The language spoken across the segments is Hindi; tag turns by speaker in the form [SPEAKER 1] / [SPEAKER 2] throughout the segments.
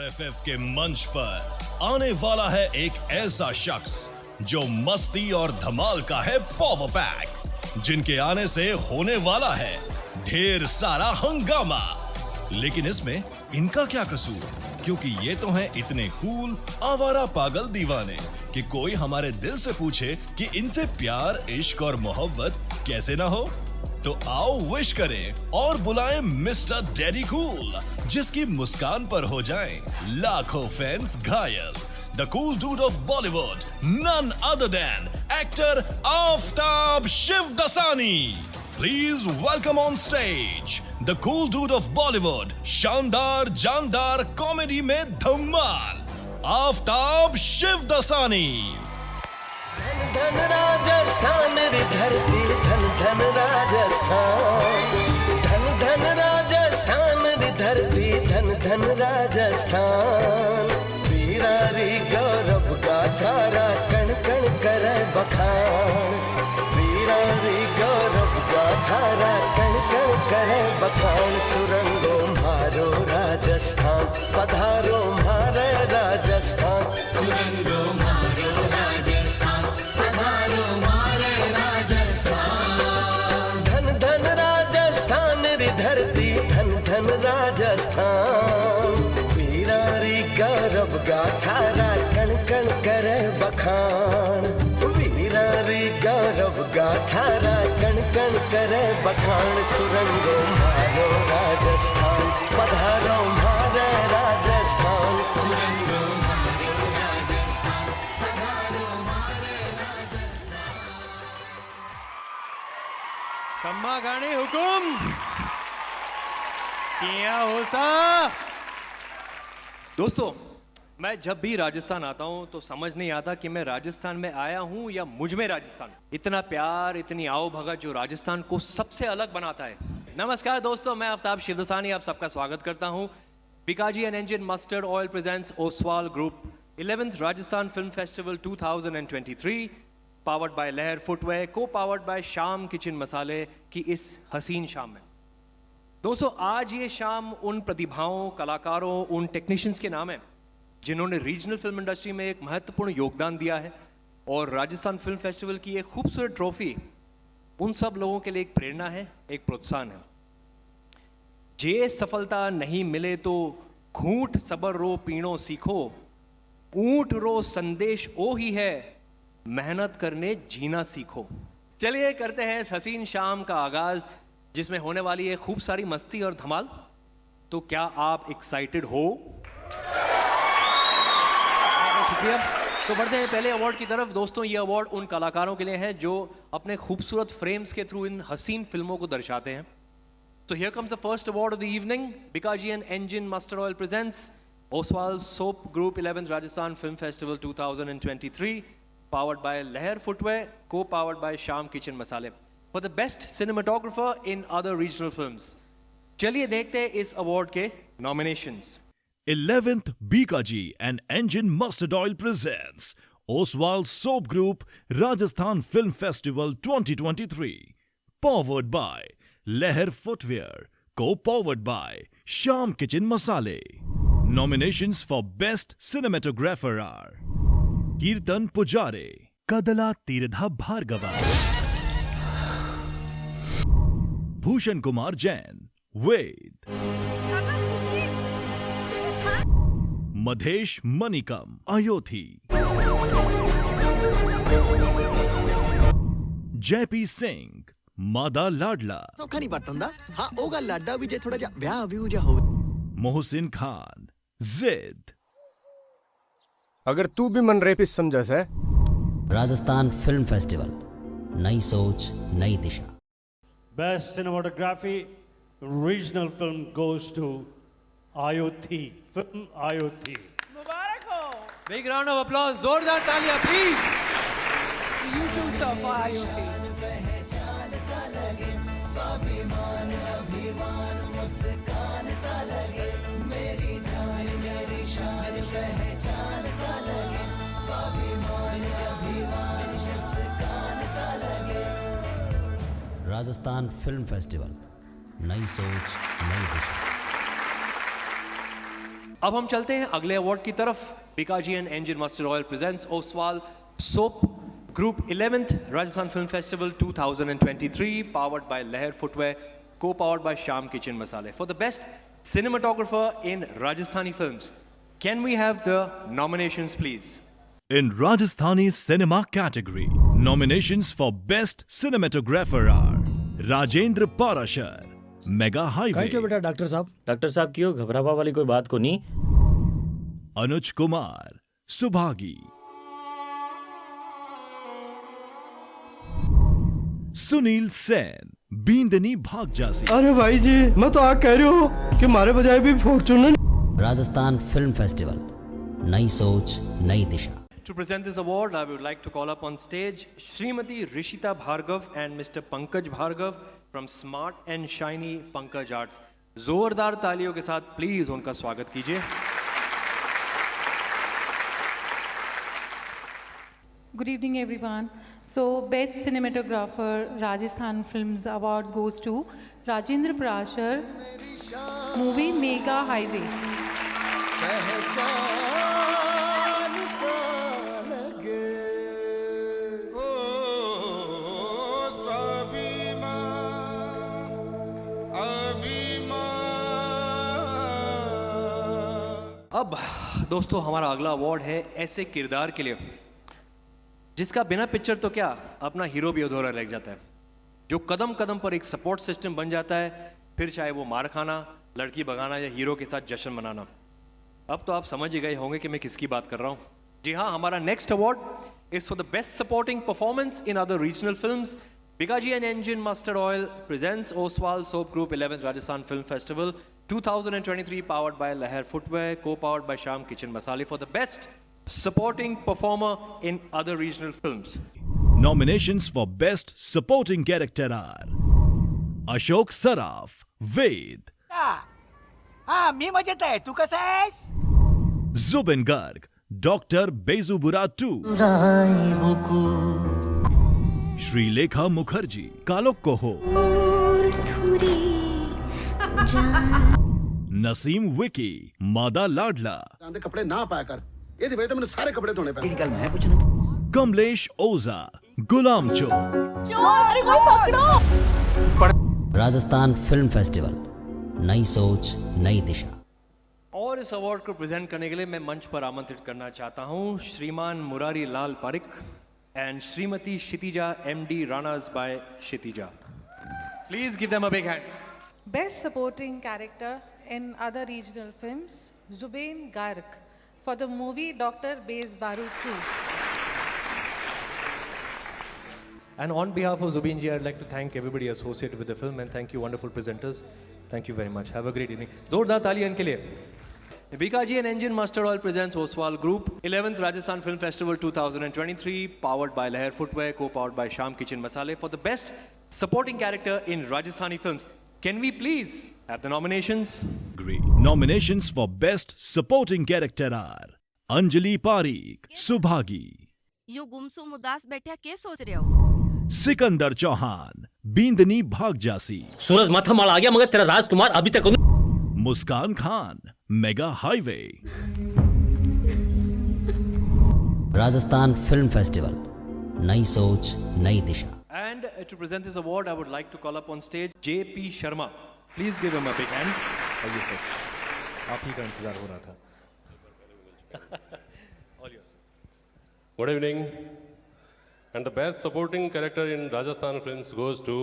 [SPEAKER 1] आरएफएफ के मंच पर आने वाला है एक ऐसा शख्स जो मस्ती और धमाल का है पावर पैक, जिनके आने से होने वाला है ढेर सारा हंगामा। लेकिन इसमें इनका क्या कसूर, क्योंकि ये तो हैं इतने कूल आवारा पागल दीवाने कि कोई हमारे दिल से पूछे कि इनसे प्यार, इश्क और मोहब्बत कैसे ना हो। तो आओ विश करें और बुलाएं मिस्टर डैडी कूल, जिसकी मुस्कान पर हो जाएं लाखों फैंस घायल। The cool dude of Bollywood, none other than actor Aftab Shivdasani. Please welcome on stage the cool dude of Bollywood, शानदार जानदार कॉमेडी में धमाल, आफ्ताब शिवदसानी।
[SPEAKER 2] धन राजस्थान रे धरती, धन धन राजस्थान, धन धन राजस्थान रे धरती, धन धन राजस्थान। वीरारी गौरव गाथारा कण कण करे बखान, वीरारी गौरव गाथारा कण कण करे बखान। सुरंगो मारो राजस्थान, पधारो मारे राजस्थान, सुरंगो मारो राजस्थान, पधारो मारे राजस्थान। धन धन राजस्थान रे धरती, धन धन राजस्थान। वीरारी गौरव गाथारा कण कण करे बखान, वीरारी गौरव गाथारा कण कण करे बखान। सुरंगो मारो राजस्थान, पधारो मारे राजस्थान, सुरंगो मारो राजस्थान, पधारो मारे राजस्थान।
[SPEAKER 3] कम्मा गाने हुकुम किया हो सा। दोस्तों, मैं जब भी राजस्थान आता हूं तो समझ नहीं आता कि मैं राजस्थान में आया हूं या मुझ में राजस्थान। इतना प्यार, इतनी आओ भगत जो राजस्थान को सबसे अलग बनाता है। नमस्कार दोस्तों, मैं आफ्ताब शिवदसानी आप सबका स्वागत करता हूं। Bikaji and engine mustard oil presents Oswal group 11th Rajasthan film festival 2023 powered by लहर फुटवेयर, को पावर्ड बाय श्याम किचन मसाले की इस हसीन शाम में। दोस्तों, आज ये शाम उन प्रतिभाओं, कलाकारों, उन टेक्नीशियंस के नाम है जिन्होंने रीजनल फिल्म इंडस्ट्री में एक महत्वपूर्ण योगदान दिया है, और राजस्थान फिल्म फेस्टिवल की एक खूबसूरत ट्रॉफी उन सब लोगों के लिए एक प्रेरणा है, एक प्रोत्साहन है। जे सफलता नहीं मिले तो घूंट सबर रो पीणो सीखो, ऊंट रो संदेश ओ ही है, मेहनत करने जीना सीखो। चलिए करते हैं इस हसीन शाम का आगाज, जिसमें होने वाली है खूब सारी मस्ती और धमाल। तो क्या आप एक्साइटेड हो? शुक्रिया। तो बढ़ते हैं पहले अवार्ड की तरफ। दोस्तों, ये अवार्ड उन कलाकारों के लिए है जो अपने खूबसूरत फ्रेम्स के थ्रू इन हसीन फिल्मों को दर्शाते हैं। So here comes the first award of the evening. Bikaji and Engine Mustard Oil presents Oswal Soap Group 11th Rajasthan Film Festival 2023, powered by Leher Footwear, co-powered by Sham Kitchen Masale, for the best cinematographer in other regional films. चलिए देखते हैं इस अवार्ड के nominations.
[SPEAKER 1] 11th Bikaji and Engine Mustard Oil presents Oswal Soap Group Rajasthan Film Festival 2023, powered by Leher Footwear, co-powered by Sham Kitchen Masale. Nominations for Best Cinematographer are Kirtan Pujare, Kadala Tirdha Bhargava, Bhushan Kumar Jain, Ved, Madhesh Manikam, Ayothi, JP Singh, मादा लाडला,
[SPEAKER 4] सौखा नहीं बटंदा। हाँ ओगा लाडा भी जे थोड़ा जा ब्याह व्यू जा हो।
[SPEAKER 1] मोहसिन खान, जिद।
[SPEAKER 5] अगर तू भी मन रेपिस समझा है।
[SPEAKER 6] राजस्थान फिल्म फेस्टिवल, नई सोच नई दिशा।
[SPEAKER 7] Best cinematography regional film goes to Ayothi, film Ayothi.
[SPEAKER 8] मुबारक हो।
[SPEAKER 3] Big round of applause, जोरदार तालियां please.
[SPEAKER 8] You too sir for Ayothi.
[SPEAKER 6] Rajasthan film festival, नई सोच नई दिशा।
[SPEAKER 3] अब हम चलते हैं अगले अवार्ड की तरफ। Bikaji and engine mustard oil presents Oswal soap group 11th Rajasthan film festival 2023 powered by Leher Footwear, co-powered by Sham Kitchen Masale for the best cinematographer in Rajasthani films. Can we have the nominations please?
[SPEAKER 1] In Rajasthani cinema category, nominations for best cinematographer are Rajendra Parashar, Mega Highway,
[SPEAKER 5] बेटा डॉक्टर साहब
[SPEAKER 9] डॉक्टर साहब क्यों घबरावा वाली कोई बात को नहीं।
[SPEAKER 1] Anuj Kumar, Subhagi, Sunil Sen, बींदनी भाग जासी,
[SPEAKER 5] अरे भाई जी मैं तो आ कह रही हूँ कि मारे बजाय भी फॉर्चूनर।
[SPEAKER 6] राजस्थान फिल्म फेस्टिवल, नई सोच नई दिशा।
[SPEAKER 3] To present this award, I would like to call up on stage Srimati Rishita Bhargav and Mr. Pankaj Bhargav from Smart and Shiny Pankaj Arts. जोरदार तालियों के साथ प्लीज उनका स्वागत कीजिए।
[SPEAKER 8] Good evening, everyone. So, Best Cinematographer Rajasthan Films Awards goes to Rajendra Parashar, movie Mega Highway.
[SPEAKER 3] अब दोस्तों हमारा अगला अवार्ड है ऐसे किरदार के लिए जिसका बिना पिक्चर तो क्या अपना हीरो भी अधूरा रह जाता है, जो कदम कदम पर एक सपोर्ट सिस्टम बन जाता है, फिर चाहे वो मार खाना, लड़की भगाना या हीरो के साथ जश्न मनाना। अब तो आप समझ ही गए होंगे कि मैं किसकी बात कर रहा हूँ। जी हाँ, हमारा next award is for the best supporting performance in other regional films. Bikaji and Engine Mustard Oil presents Oswal Soap Group 11th Rajasthan Film Festival 2023 powered by Leher Footwear, co-powered by Sham Kitchen Masale for the best supporting performer in other regional films.
[SPEAKER 1] Nominations for best supporting character are Ashok Saraf, Ved,
[SPEAKER 2] मी मजेत आहे, तू कसा आहेस?
[SPEAKER 1] Zubin Garg, Dr. Bezubura 2, Srilekha Mukherjee, Kalok Koho, Naseem Wiki, Mada Ladla,
[SPEAKER 4] कपड़े ना पाया कर, ये दिवाली तो मैंने सारे कपड़े धोने पे।
[SPEAKER 1] Kamlesh Oza, Gulam Cho,
[SPEAKER 6] Rajasthan film festival, नई सोच नई दिशा।
[SPEAKER 3] और इस अवार्ड को प्रेजेंट करने के लिए मैं मंच पर आमंत्रित करना चाहता हूं Shriman Murari Lal Parik and Shrimati Kshitija MD Ranas by Kshitija. Please give them a big hand.
[SPEAKER 8] Best Supporting Character in Other Regional Films, Zubain Garg for the movie Dr. Bez Baru 2.
[SPEAKER 3] And on behalf of Zubin ji, I'd like to thank everybody associated with the film and thank you wonderful presenters. Thank you very much. Have a great evening. जोरदार तालियां इनके लिए। Bikaji and Engine Mustard Oil presents Oswal Group 11th Rajasthan Film Festival 2023 powered by Leher Footwear, co-powered by Sham Kitchen Masale for the best supporting character in Rajasthani films. Can we please have the nominations?
[SPEAKER 1] Great. Nominations for best supporting character are Anjali Parikh, Subhagi,
[SPEAKER 10] यूं गुमसुम उदास बैठा क्या सोच रहे हो?
[SPEAKER 1] सिकंदर चौहान, बींदनी भाग जासी,
[SPEAKER 9] सूरज माथा माल आ गया मगर तेरा राजकुमार अभी तक
[SPEAKER 1] Muskan Khan, mega highway,
[SPEAKER 6] Rajasthan film festival, नई सोच नई दिशा।
[SPEAKER 3] And to present this award, I would like to call up on stage JP Sharma. Please give him a big hand. आइए सर, आप ही का इंतजार हो रहा था। All yours.
[SPEAKER 11] Good evening. And the best supporting character in Rajasthan films goes to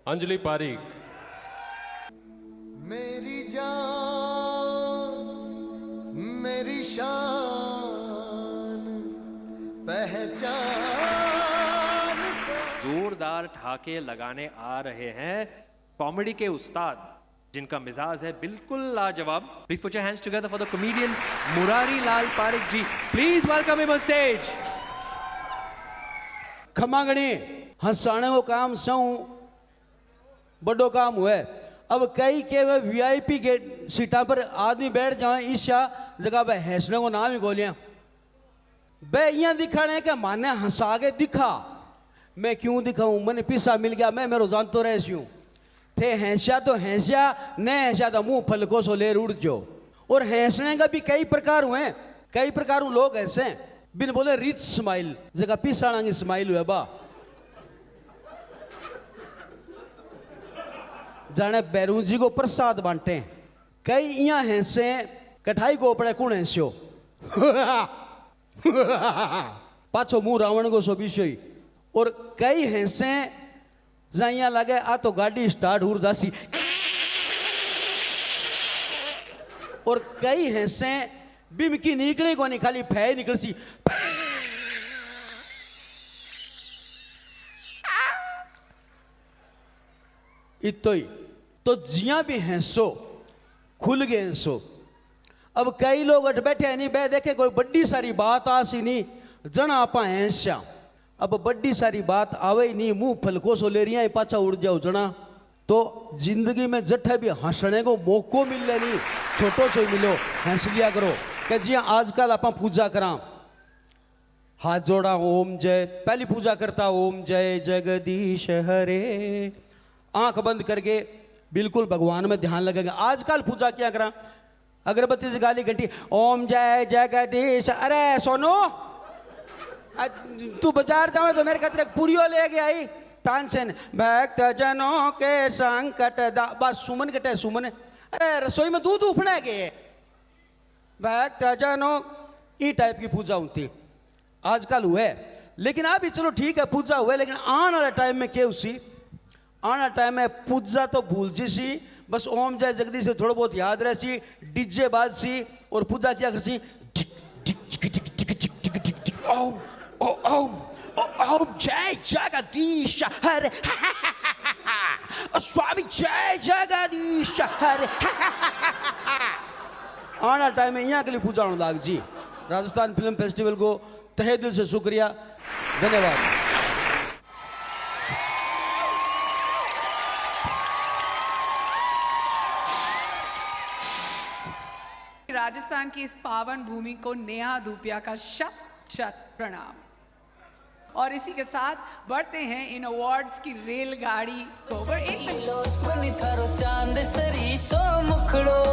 [SPEAKER 11] Anjali Parikh.
[SPEAKER 2] मेरी जान, मेरी शान, पहचान।
[SPEAKER 3] जोरदार ठाके लगाने आ रहे हैं कॉमेडी के उस्ताद जिनका मिजाज है बिल्कुल लाजवाब। Please put your hands together for the comedian Murari Lal Parik ji. Please welcome him on stage.
[SPEAKER 12] खमागणी हंसाने को काम सौ बड़ो काम हुए। अब कई के वे VIP के सीटा पर आदमी बैठ जाए ईशा जगह पे हंसने को नाम ही गोलियां बे यहाँ दिखाने के माने हंसा के दिखा। मैं क्यों दिखाऊं, मैंने पिस्सा मिल गया, मैं मेरे जानतो रहे हूँ थे हंसा तो हंसा न हंसा तो मुंह फलको सो ले उड़ जो और हंसने का भी कई प्रकार हुए, कई प्रकार लोग हंसे बिन बोले रिच स्माइल जगह पिसाणा की स्माइल हुआ बा जाने बैरू जी को प्रसाद बांटे। कई यहाँ हंसे कठाई को पड़े कौन हंस्यो पाछो मुंह रावण को सो विषय। और कई हंसे जहाँ लगे आ तो गाड़ी स्टार्ट हो जासी। और कई हंसे बिम की निकले को नहीं खाली फै निकल सी। इतो ही तो जिया भी हंसो खुल गए हंसो। अब कई लोग अट बैठे नहीं बह देखे कोई बड़ी सारी बात आसी नहीं जना आपा हंस्या। अब बड़ी सारी बात आवे ही नहीं मुंह फलको सो ले रही पाछा उड़ जाओ जना। तो जिंदगी में जट्ठे भी हंसने को मौको मिले नहीं छोटो से मिलो हंस लिया करो कि जी आजकल आप पूजा करा हाथ जोड़ा ओम जय पहली पूजा करता ओम जय जगदीश हरे आंख बंद करके बिल्कुल भगवान में ध्यान लगेगा। आजकल पूजा क्या करा अगरबत्ती से गाली घंटी ओम जय जगदीश। अरे सोनू तू बाजार जावे तो मेरे खातिर पूड़ियों ले गया आई तानसेन भक्त जनों के संकट दा बस सुमन कटे सुमन। अरे रसोई में दूध उफना के भक्त जनों ई टाइप की पूजा होती आजकल हुए। लेकिन अभी चलो ठीक है पूजा हुए लेकिन आने वाले टाइम में क्या उसी आने टाइम में पूजा तो भूल जी सी बस ओम जय जगदीश से थोड़ा बहुत याद रह सी डीजे बाज सी और पूजा क्या कर सी ओम ओम ओम जय जगदीश हरे स्वामी जय जगदीश हरे। आना टाइम में यहाँ के लिए पूजा होने लाग जी। राजस्थान फिल्म फेस्टिवल को तहे दिल से शुक्रिया धन्यवाद।
[SPEAKER 13] राजस्थान की इस पावन भूमि को नेहा धूपिया का शत शत प्रणाम। और इसी के साथ बढ़ते हैं इन अवार्ड्स की रेलगाड़ी को।
[SPEAKER 14] चांद सरी सो मुखड़ो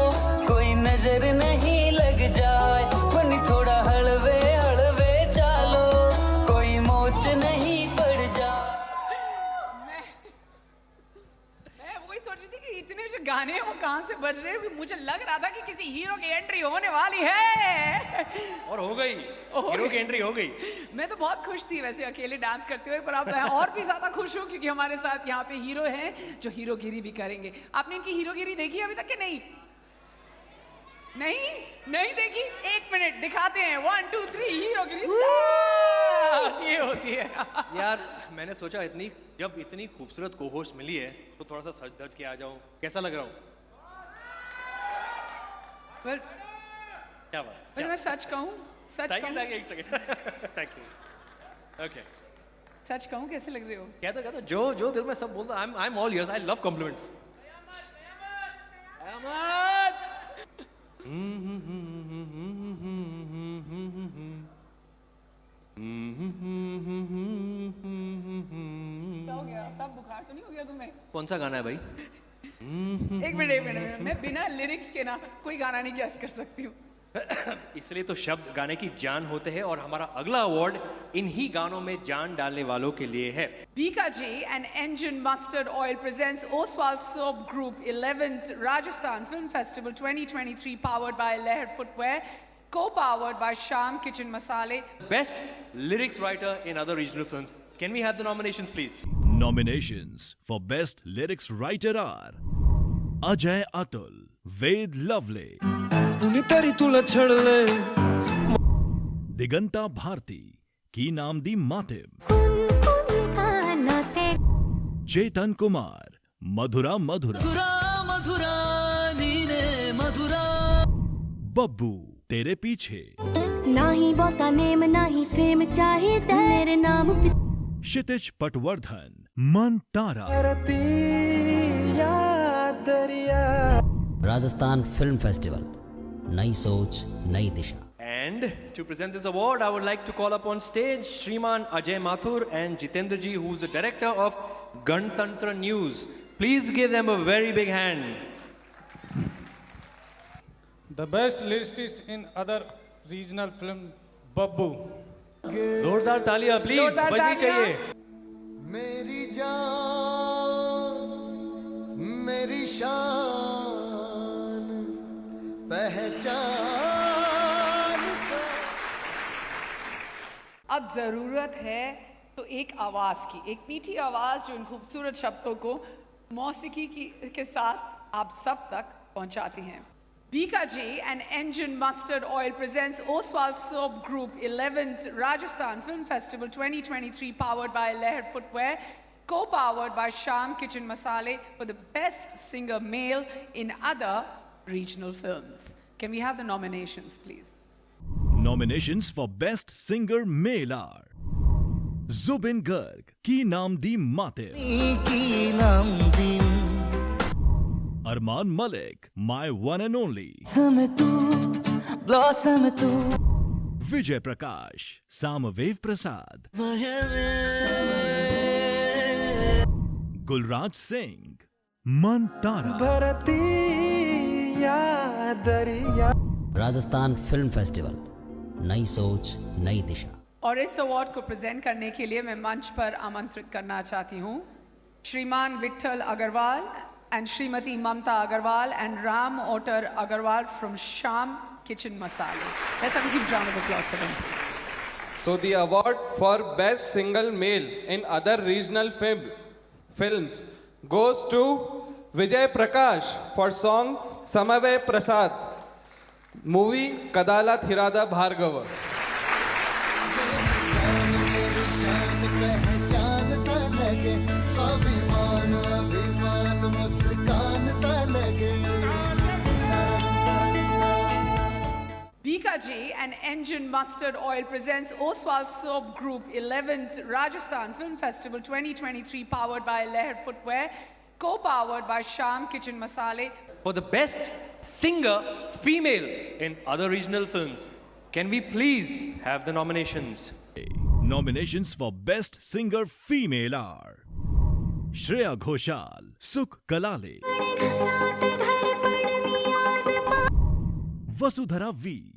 [SPEAKER 14] कोई नजर नहीं लग जाए बनी थोड़ा हलवे हलवे चालो कोई मोच नहीं पड़ जाए।
[SPEAKER 13] मैं वही सोच रही थी कि इतने जो गाने हैं वो कहाँ से बज रहे हैं। मुझे लग रहा था कि किसी हीरो की एंट्री होने वाली है
[SPEAKER 3] और हो गई हीरो की एंट्री हो गई।
[SPEAKER 13] मैं तो बहुत खुश थी वैसे अकेले डांस करते हुए पर अब मैं और भी ज्यादा खुश हूँ क्योंकि हमारे साथ यहाँ पे हीरो हैं जो हीरोगिरी भी करेंगे। आपने इनकी हीरोगिरी देखी अभी तक कि नहीं? नहीं देखी? एक मिनट दिखाते हैं 1 2 3 हीरोगिरी ये होती है।
[SPEAKER 3] यार मैंने सोचा जब इतनी खूबसूरत को-होस्ट मिली है तो थोड़ा सा सच धज के आ जाऊं। कैसा लग रहा हूँ? क्या बात?
[SPEAKER 13] मैं सच कहूँ
[SPEAKER 3] एक सेकंड थैंक यू ओके
[SPEAKER 13] सच कहूँ कैसे लग रहे हो?
[SPEAKER 3] कहता जो दिल में सब बोलता I am all yours. I love compliments.
[SPEAKER 13] क्या हो गया? तब बुखार तो नहीं हो गया तुम्हें?
[SPEAKER 3] कौन सा गाना है भाई?
[SPEAKER 13] एक मिनट मैं बिना लिरिक्स के ना कोई गाना नहीं गैस कर सकती हूँ।
[SPEAKER 3] इसलिए तो शब्द गाने की जान होते हैं और हमारा अगला अवार्ड इन्हीं गानों में जान डालने वालों के लिए है।
[SPEAKER 13] BKG and Engine Mustard Oil presents Oswald Soap Group 11th Rajasthan Film Festival 2023 powered by Leher Footwear, co-powered by Sham Kitchen Masale.
[SPEAKER 3] Best lyrics writer in other regional films. Can we have the nominations please?
[SPEAKER 1] Nominations for Best Lyrics Writer are Ajay Atul, Ved Lovely, Diganta Bharti की नाम दी मातिब, चेतन कुमार मधुरा मधुरा, बब्बू तेरे पीछे,
[SPEAKER 15] नाही बहुता नेम नाही फेम चाहिए तेरे नाम
[SPEAKER 1] क्षितिज पटवर्धन मन तारा,
[SPEAKER 6] राजस्थान फिल्म फेस्टिवल नई सोच नई दिशा।
[SPEAKER 3] And to present this award, I would like to call upon stage Shriman Ajay Mathur and Jitendra ji, who is the director of Ganatantra News. Please give them a very big hand.
[SPEAKER 16] The best lyricist in other regional film, Babbu.
[SPEAKER 3] जोरदार तालियां प्लीज बजनी चाहिए।
[SPEAKER 14] मेरी जान मेरी शान पहचान सा।
[SPEAKER 13] अब जरूरत है तो एक आवाज की, एक मीठी आवाज जो इन खूबसूरत शब्दों को मौसीकी के साथ आप सब तक पहुंचाती हैं। Bikaji and Engine Mustard Oil presents Oswald Soap Group 11th Rajasthan Film Festival 2023 powered by Leher Footwear, co-powered by Sham Kitchen Masale for the best singer male in other regional films. Can we have the nominations please?
[SPEAKER 1] Nominations for Best Singer Male are Zubin Garg, Ki Naam Di Matir, Arman Malik, My One and Only, Vijay Prakash, Samavev Prasad, Gulraj Singh, Mantara.
[SPEAKER 6] Rajasthan film festival, नई सोच नई दिशा।
[SPEAKER 13] और इस अवार्ड को प्रेजेंट करने के लिए मैं मंच पर आमंत्रित करना चाहती हूँ श्रीमान Vitthal Agarwal and Srimati Mamta Agarwal and Ram Otter Agarwal from Sham Kitchen Masale. Let's have a huge round of applause for them, please.
[SPEAKER 16] So the award for best single male in other regional films goes to Vijay Prakash for song Samave Prasad, movie Kadala Thirada Bhargava.
[SPEAKER 13] Bikaji and Engine Mustard Oil presents Oswald Soap Group 11th Rajasthan Film Festival 2023 powered by Leher Footwear, co-powered by Sham Kitchen Masale
[SPEAKER 3] For the best singer female in other regional films, can we please have the nominations?
[SPEAKER 1] Nominations for Best Singer Female are Shreya Ghoshal, Sukh Kalale, Vasudhara V,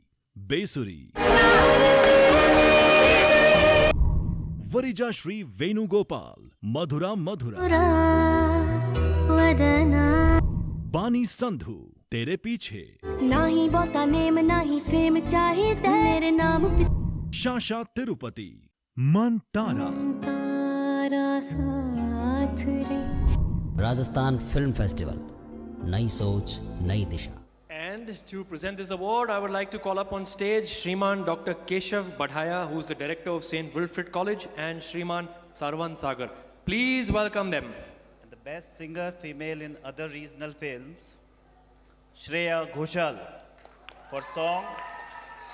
[SPEAKER 1] Besuri, Varija Shri Venugopal, Madhura Madhura, Bani Sandhu, Tere Piche,
[SPEAKER 15] नाही बोता नेम नाही फेम चाहिए तेरे नाम पे
[SPEAKER 1] Shasha Tirupati, Mantara.
[SPEAKER 15] साथ रे।
[SPEAKER 6] राजस्थान फिल्म फेस्टिवल, नई सोच नई दिशा।
[SPEAKER 3] And to present this award, I would like to call up on stage Shriman Dr. Keshav Badhaya, who is the director of St. Wilfrid College, and Shriman Sarwan Sagar. Please welcome them.
[SPEAKER 17] And the best singer female in other regional films, Shreya Ghoshal for song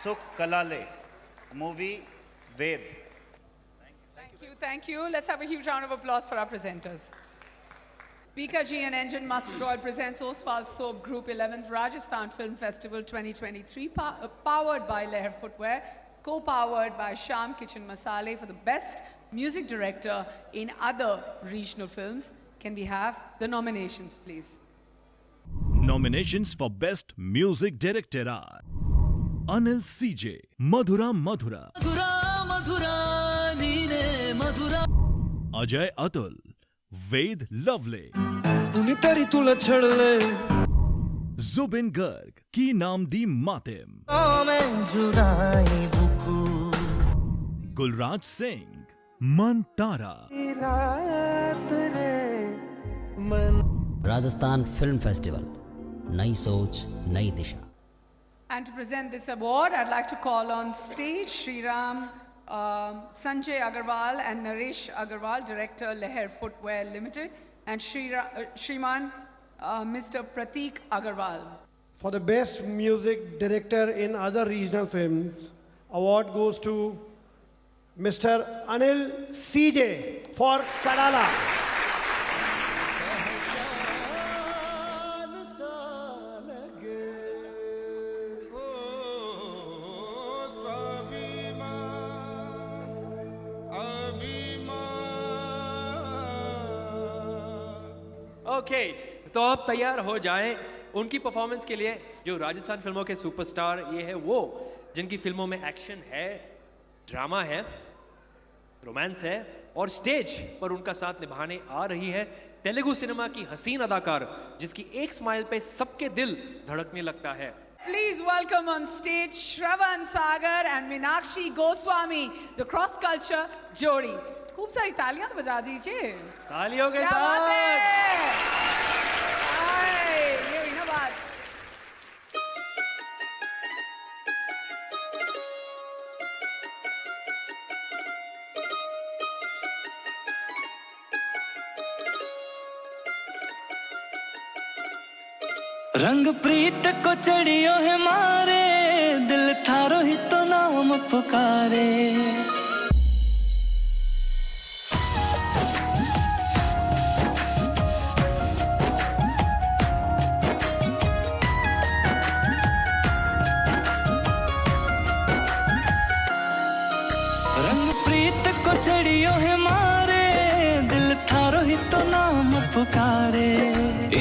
[SPEAKER 17] Sukh Kalale, movie Ved.
[SPEAKER 13] Thank you. Let's have a huge round of applause for our presenters. Bikaji and Engine Mustard Oil presents Oswald Soap Group 11th Rajasthan Film Festival 2023 powered by Leher Footwear, co-powered by Sham Kitchen Masale for the best music director in other regional films. Can we have the nominations, please?
[SPEAKER 1] Nominations for Best Music Director are Anil CJ, Madhura Madhura, Ajay Atul, Ved Lovely, Zubin Garg, Ki Naam Di Matim, Gulraj Singh, Mantara.
[SPEAKER 6] Rajasthan film festival, नई सोच नई दिशा।
[SPEAKER 13] And to present this award, I'd like to call on stage Shriram Sanjay Agarwal and Naresh Agarwal, Director Leher Footwear Limited, and Shriman Mr. Pratik Agarwal.
[SPEAKER 18] For the best music director in other regional films, award goes to Mr. Anil CJ for Kadala.
[SPEAKER 3] Okay, तो आप तैयार हो जाएं उनकी परफॉर्मेंस के लिए जो राजस्थान फिल्मों के सुपरस्टार ये है वो जिनकी फिल्मों में एक्शन है, ड्रामा है, रोमांस है और स्टेज पर उनका साथ निभाने आ रही है तेलुगु सिनेमा की हसीन अदाकार जिसकी एक स्माइल पे सबके दिल धड़कने लगता है।
[SPEAKER 13] Please welcome on stage Shravan Sagar and Meenakshi Goswami, the cross culture जोड़ी। खूब सारी तालियां तो बजा दीजिए।
[SPEAKER 3] तालियों के
[SPEAKER 13] क्या
[SPEAKER 3] साथ।
[SPEAKER 13] बात है? हाय, ये हुई ना बात।
[SPEAKER 14] रंग प्रीत को चढ़ियो है मारे, दिल थारो ही तो नाम पुकारे। रंग प्रीत को चढ़ियो है मारे, दिल थारो ही तो नाम पुकारे।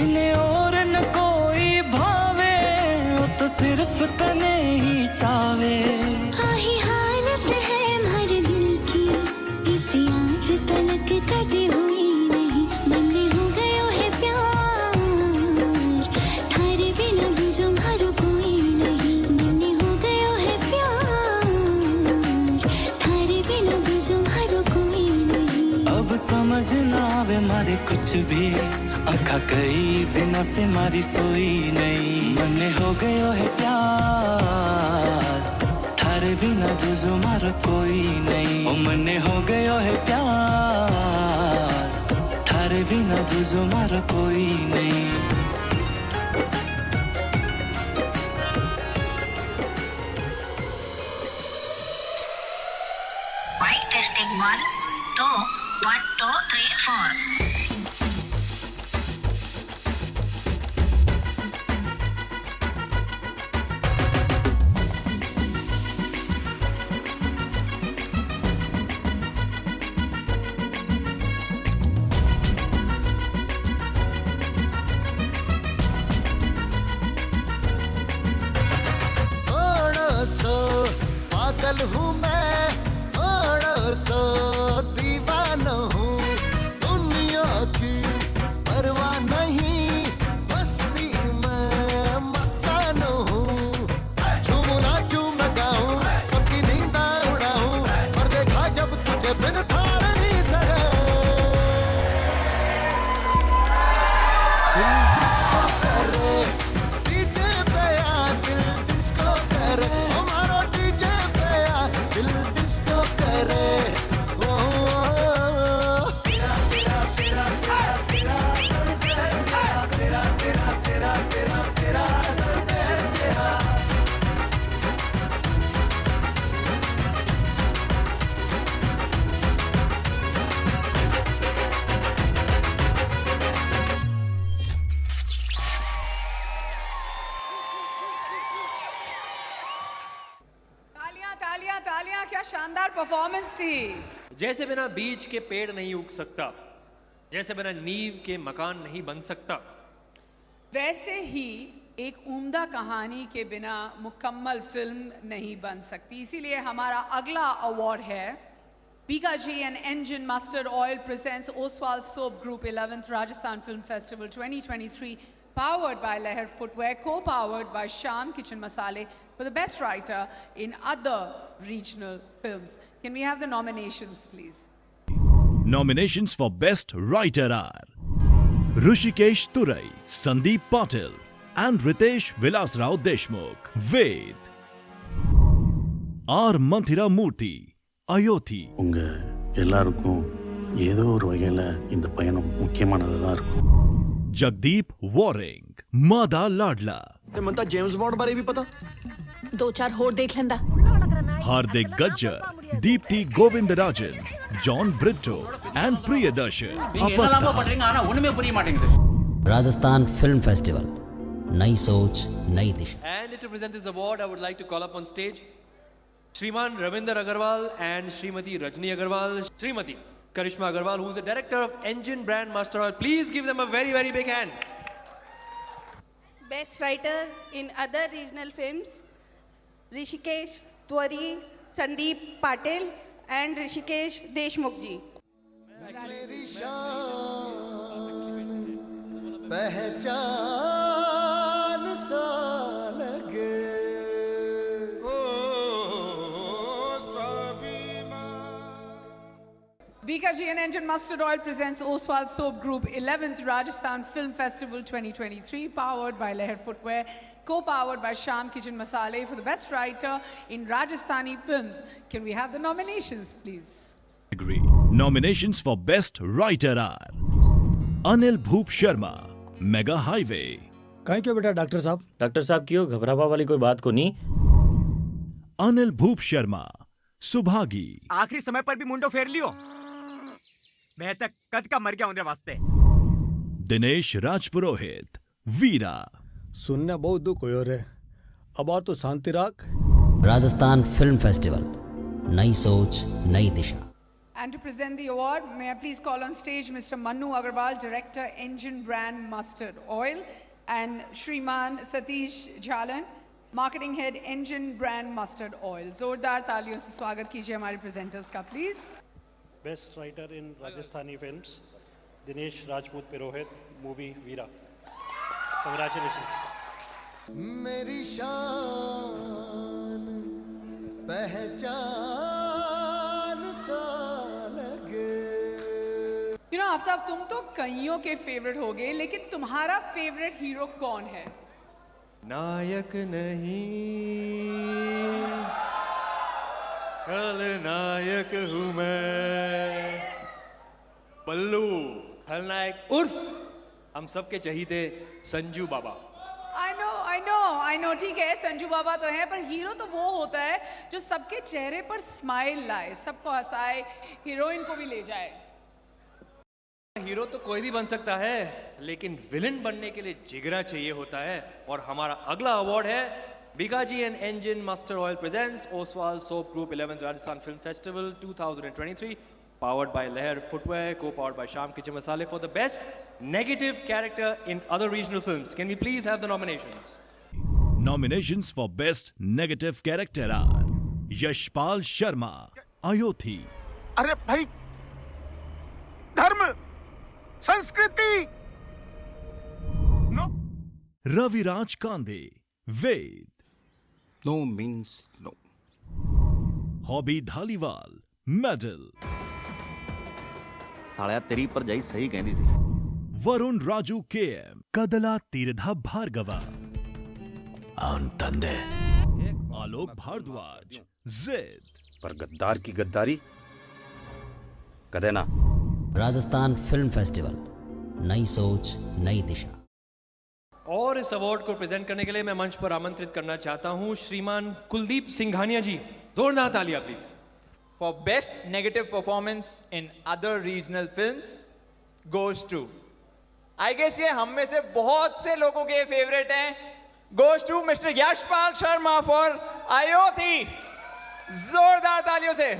[SPEAKER 14] इन्हें और न कोई भावे, वो तो सिर्फ तने ही चावे।
[SPEAKER 15] आही हालत है हमारे दिल की, इसी आज तलक कभी हुई नहीं। मन में हो गयो है प्यार, थारे बिना दूजो मारो कोई नहीं। मन में हो गयो है प्यार, थारे बिना दूजो मारो कोई नहीं।
[SPEAKER 14] अब समझ ना आवे मारे कुछ भी, आँखा कई दिनों से मारी सोई नहीं। मन में हो गयो है प्यार, थारे बिना दूजो मारो कोई नहीं। ओ मन में हो गयो है प्यार, थारे बिना दूजो मारो कोई नहीं।
[SPEAKER 19] Mic testing 1, 2, 1, 2, 3, 4.
[SPEAKER 14] पागल हूँ मैं, थोड़ा सा दीवाना हूँ। दुनिया की परवाह नहीं, मस्ती में मस्ताना हूँ। झूमू नाचू मैं गाऊँ, सबकी नींद उड़ाऊँ। पर देखा जब तुझे बिन थारे नहीं सरे। दिल डिस्को करे, डीजे पे आ, दिल डिस्को करे। हमारा डीजे पे आ, दिल डिस्को करे। ओ, तेरा तेरा तेरा तेरा तेरा असर तेरा तेरा तेरा तेरा तेरा तेरा असर तेरा।
[SPEAKER 13] तालियां तालियां तालियां, क्या शानदार परफॉर्मेंस थी।
[SPEAKER 3] जैसे बिना बीज के पेड़ नहीं उग सकता, जैसे बिना नींव के मकान नहीं बन सकता,
[SPEAKER 13] वैसे ही एक उम्दा कहानी के बिना मुकम्मल फिल्म नहीं बन सकती। इसीलिए हमारा अगला अवार्ड है Bikaji and Engine Mustard Oil presents Oswald Soap Group 11th Rajasthan Film Festival 2023, powered by Leher Footwear, co-powered by Sham Kitchen Masale for the best writer in other regional films. Can we have the nominations, please?
[SPEAKER 1] Nominations for Best Writer are Rushikesh Turai, Sandeep Patil, and Ritesh Vilasrao Deshmukh. Ved R. Manthira Murthy, Ayothi.
[SPEAKER 20] உங்க எல்லாருக்கும் ஏதோ ஒரு வகையில் இந்த பயணம் முக்கியமானதாக தான் இருக்கும்.
[SPEAKER 1] Jagdeep Waring, Mada Ladla.
[SPEAKER 4] ਤੇ ਮੈਨੂੰ ਤਾਂ ਜੇਮਸ ਬੌਂਡ ਬਾਰੇ ਵੀ ਪਤਾ।
[SPEAKER 15] 2-4 ਹੋਰ ਦੇਖ ਲੈਂਦਾ।
[SPEAKER 1] Hardik Gajjar, Deepthi Govindarajan, John Brito, and Priyadarshan.
[SPEAKER 6] Rajasthan film festival, नई सोच नई दिशा।
[SPEAKER 3] And to present this award, I would like to call up on stage Shriman Ravinder Agarwal and Srimati Rajni Agarwal. Srimati Karishma Agarwal, who is the director of Engine Brand Master Oil. Please give them a very, very big hand.
[SPEAKER 21] Best writer in other regional films, Rishikesh Twari, Sandeep Patel and Rishikesh Deshmukh ji.
[SPEAKER 14] मेरी शान पहचान सा लगे
[SPEAKER 13] BKG and Engine Mustard Oil presents Oswald Soap Group 11th Rajasthan Film Festival 2023, powered by Leher Footwear, co-powered by Sham Kitchen Masale for the best writer in Rajasthani films. Can we have the nominations, please?
[SPEAKER 1] Nominations for Best Writer are Anil Bhoop Sharma, Mega Highway.
[SPEAKER 5] कहीं क्यों बेटा डॉक्टर साहब?
[SPEAKER 9] डॉक्टर साहब क्यों घबरावा वाली कोई बात को नहीं.
[SPEAKER 1] Anil Bhoop Sharma, Subhagi.
[SPEAKER 2] आखिरी समय पर भी मुंडो फेर लियो. मैं तक कद का मर गया उनके वास्ते.
[SPEAKER 1] दिनेश राजपुरोहित, वीरा.
[SPEAKER 5] सुनने बहुत दुख हुयो रे. अब और तो शांति रख.
[SPEAKER 6] राजस्थान फिल्म फेस्टिवल, नई सोच नई दिशा.
[SPEAKER 13] And to present the award, may I please call on stage Mr. Manu Agarwal, Director, Engine Brand Mustard Oil, and Shriman Satish Jalan, Marketing Head, Engine Brand Mustard Oil. जोरदार तालियों से स्वागत कीजिए हमारे presenters का, please.
[SPEAKER 7] Best writer in Rajasthani films, Dinesh Rajput Purohit, movie Veera. Congratulations.
[SPEAKER 14] मेरी शान पहचान सा लगे.
[SPEAKER 13] You know, आफ्ताब तुम तो कईयों के फेवरेट हो गए, लेकिन तुम्हारा फेवरेट हीरो कौन है?
[SPEAKER 3] नायक नहीं कल नायक हूँ मैं, बल्लू खलनायक उर्फ हम सबके चहीते संजू बाबा.
[SPEAKER 13] I know, ठीक है, संजू बाबा तो है, पर हीरो तो वो होता है जो सबके चेहरे पर स्माइल लाए, सबको हंसाए, हीरोइन को भी ले जाए.
[SPEAKER 3] हीरो तो कोई भी बन सकता है, लेकिन विलन बनने के लिए जिगरा चाहिए होता है. और हमारा अगला अवार्ड है BKG and Engine Mustard Oil presents Oswald Soap Group 11th Rajasthan Film Festival 2023, powered by Leher Footwear, co-powered by Sham Kitchen Masale for the best negative character in other regional films. Can we please have the nominations?
[SPEAKER 1] Nominations for Best Negative Character are Yashpal Sharma, Ayothi.
[SPEAKER 2] अरे भाई, धर्म, संस्कृति. No.
[SPEAKER 1] Raviraj Kande, Ved.
[SPEAKER 22] No means no.
[SPEAKER 1] Hobby Dhaliwal, Medal.
[SPEAKER 22] सालिया तेरी परजाई सही कहती सी.
[SPEAKER 1] Varun Raju KM, Kadala Tirdha Bhargava.
[SPEAKER 22] अंतंदे.
[SPEAKER 1] Alok Bhardwaj, Zed.
[SPEAKER 22] पर गद्दार की गद्दारी कदे ना.
[SPEAKER 6] राजस्थान फिल्म फेस्टिवल, नई सोच नई दिशा.
[SPEAKER 3] और इस अवार्ड को प्रेजेंट करने के लिए मैं मंच पर आमंत्रित करना चाहता हूं श्रीमान कुलदीप सिंघानिया जी. जोरदार तालियां please.
[SPEAKER 23] For best negative performance in other regional films goes to, I guess ये हम में से बहुत से लोगों के फेवरेट हैं, goes to Mr. Yashpal Sharma for Ayodhi. जोरदार तालियों से.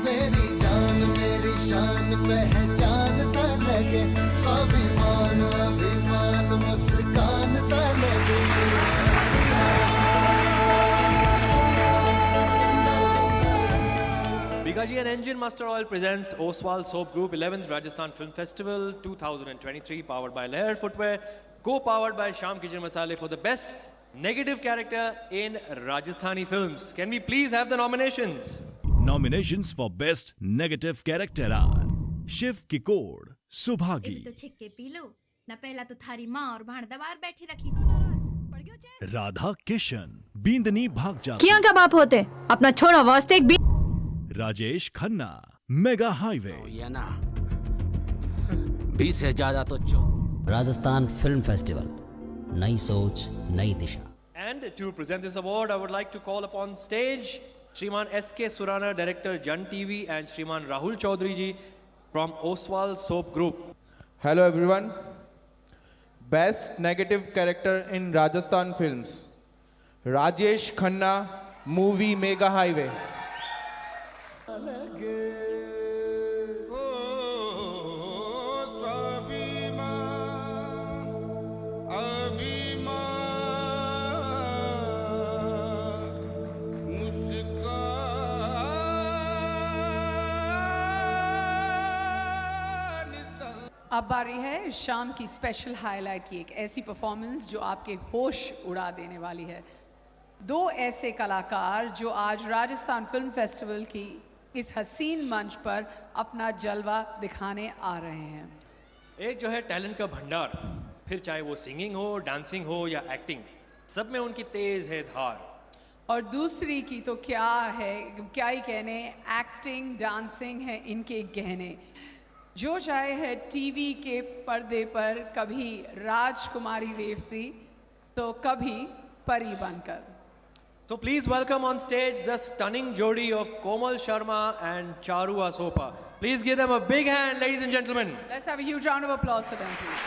[SPEAKER 14] मेरी जान मेरी शान पहचान सा लगे, स्वाभिमान अभिमान मुस्कान सा लगे.
[SPEAKER 3] BKG and Engine Mustard Oil presents Oswald Soap Group 11th Rajasthan Film Festival 2023, powered by Leher Footwear, co-powered by Sham Kitchen Masale for the best negative character in Rajasthani films. Can we please have the nominations?
[SPEAKER 1] Nominations for Best Negative Character are Shiv Kikod, Subhagi.
[SPEAKER 24] तो छिक्के पी लो न, पहला तो थारी माँ और भाणदा बाहर बैठी रखी.
[SPEAKER 1] Radha Kishan, Bindani Bhagja.
[SPEAKER 25] किया का बाप होते अपना छोड़ा वास्ते एक
[SPEAKER 1] Rajesh Khanna, Mega Highway.
[SPEAKER 22] ये ना 20 से ज्यादा तो
[SPEAKER 6] राजस्थान फिल्म फेस्टिवल, नई सोच नई दिशा.
[SPEAKER 3] And to present this award, I would like to call upon stage Shriman S.K. Surana, Director, Jan TV, and Shriman Rahul Chaudhary ji from Oswald Soap Group.
[SPEAKER 16] Hello everyone. Best negative character in Rajasthan films, Rajesh Khanna, movie Mega Highway.
[SPEAKER 14] अभिमान
[SPEAKER 13] अब बारी है शाम की स्पेशल हाईलाइट की, एक ऐसी परफॉर्मेंस जो आपके होश उड़ा देने वाली है। दो ऐसे कलाकार जो आज राजस्थान फिल्म फेस्टिवल की इस हसीन मंच पर अपना जलवा दिखाने आ रहे हैं।
[SPEAKER 3] एक जो है टैलेंट का भंडार, फिर चाहे वो सिंगिंग हो, डांसिंग हो या एक्टिंग, सब में उनकी तेज है धार।
[SPEAKER 13] और दूसरी की तो क्या है, क्या ही कहने, एक्टिंग डांसिंग है इनके गहने। जो चाहे है टीवी के पर्दे पर कभी राजकुमारी रेवती तो कभी परी बनकर।
[SPEAKER 3] So please welcome on stage the stunning jodi of Komal Sharma and Charu Asopa. Please give them a big hand, ladies and gentlemen.
[SPEAKER 13] Let's have a huge round of applause for them, please.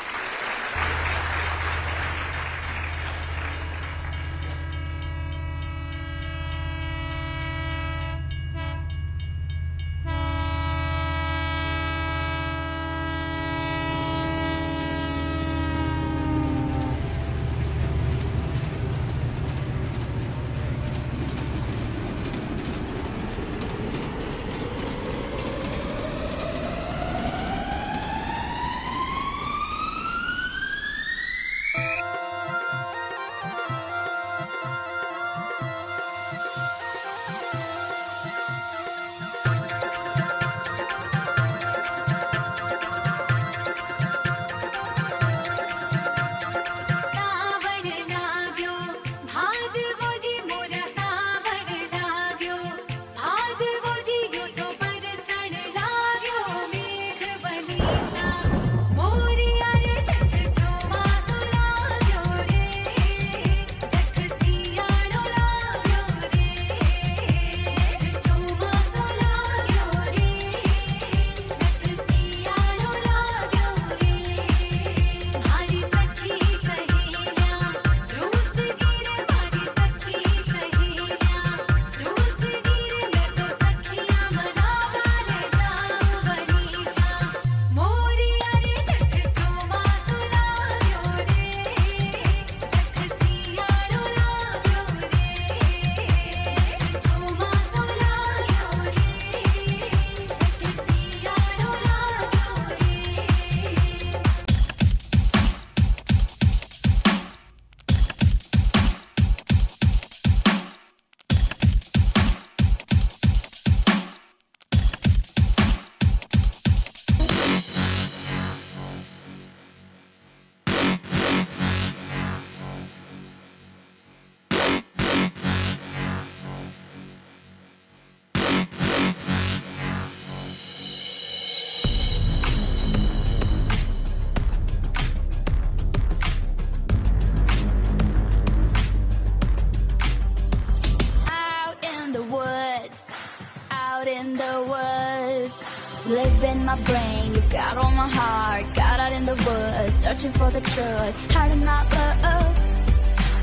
[SPEAKER 15] Live in my brain, you've got all my heart. Got out in the woods, searching for the truth. How to not love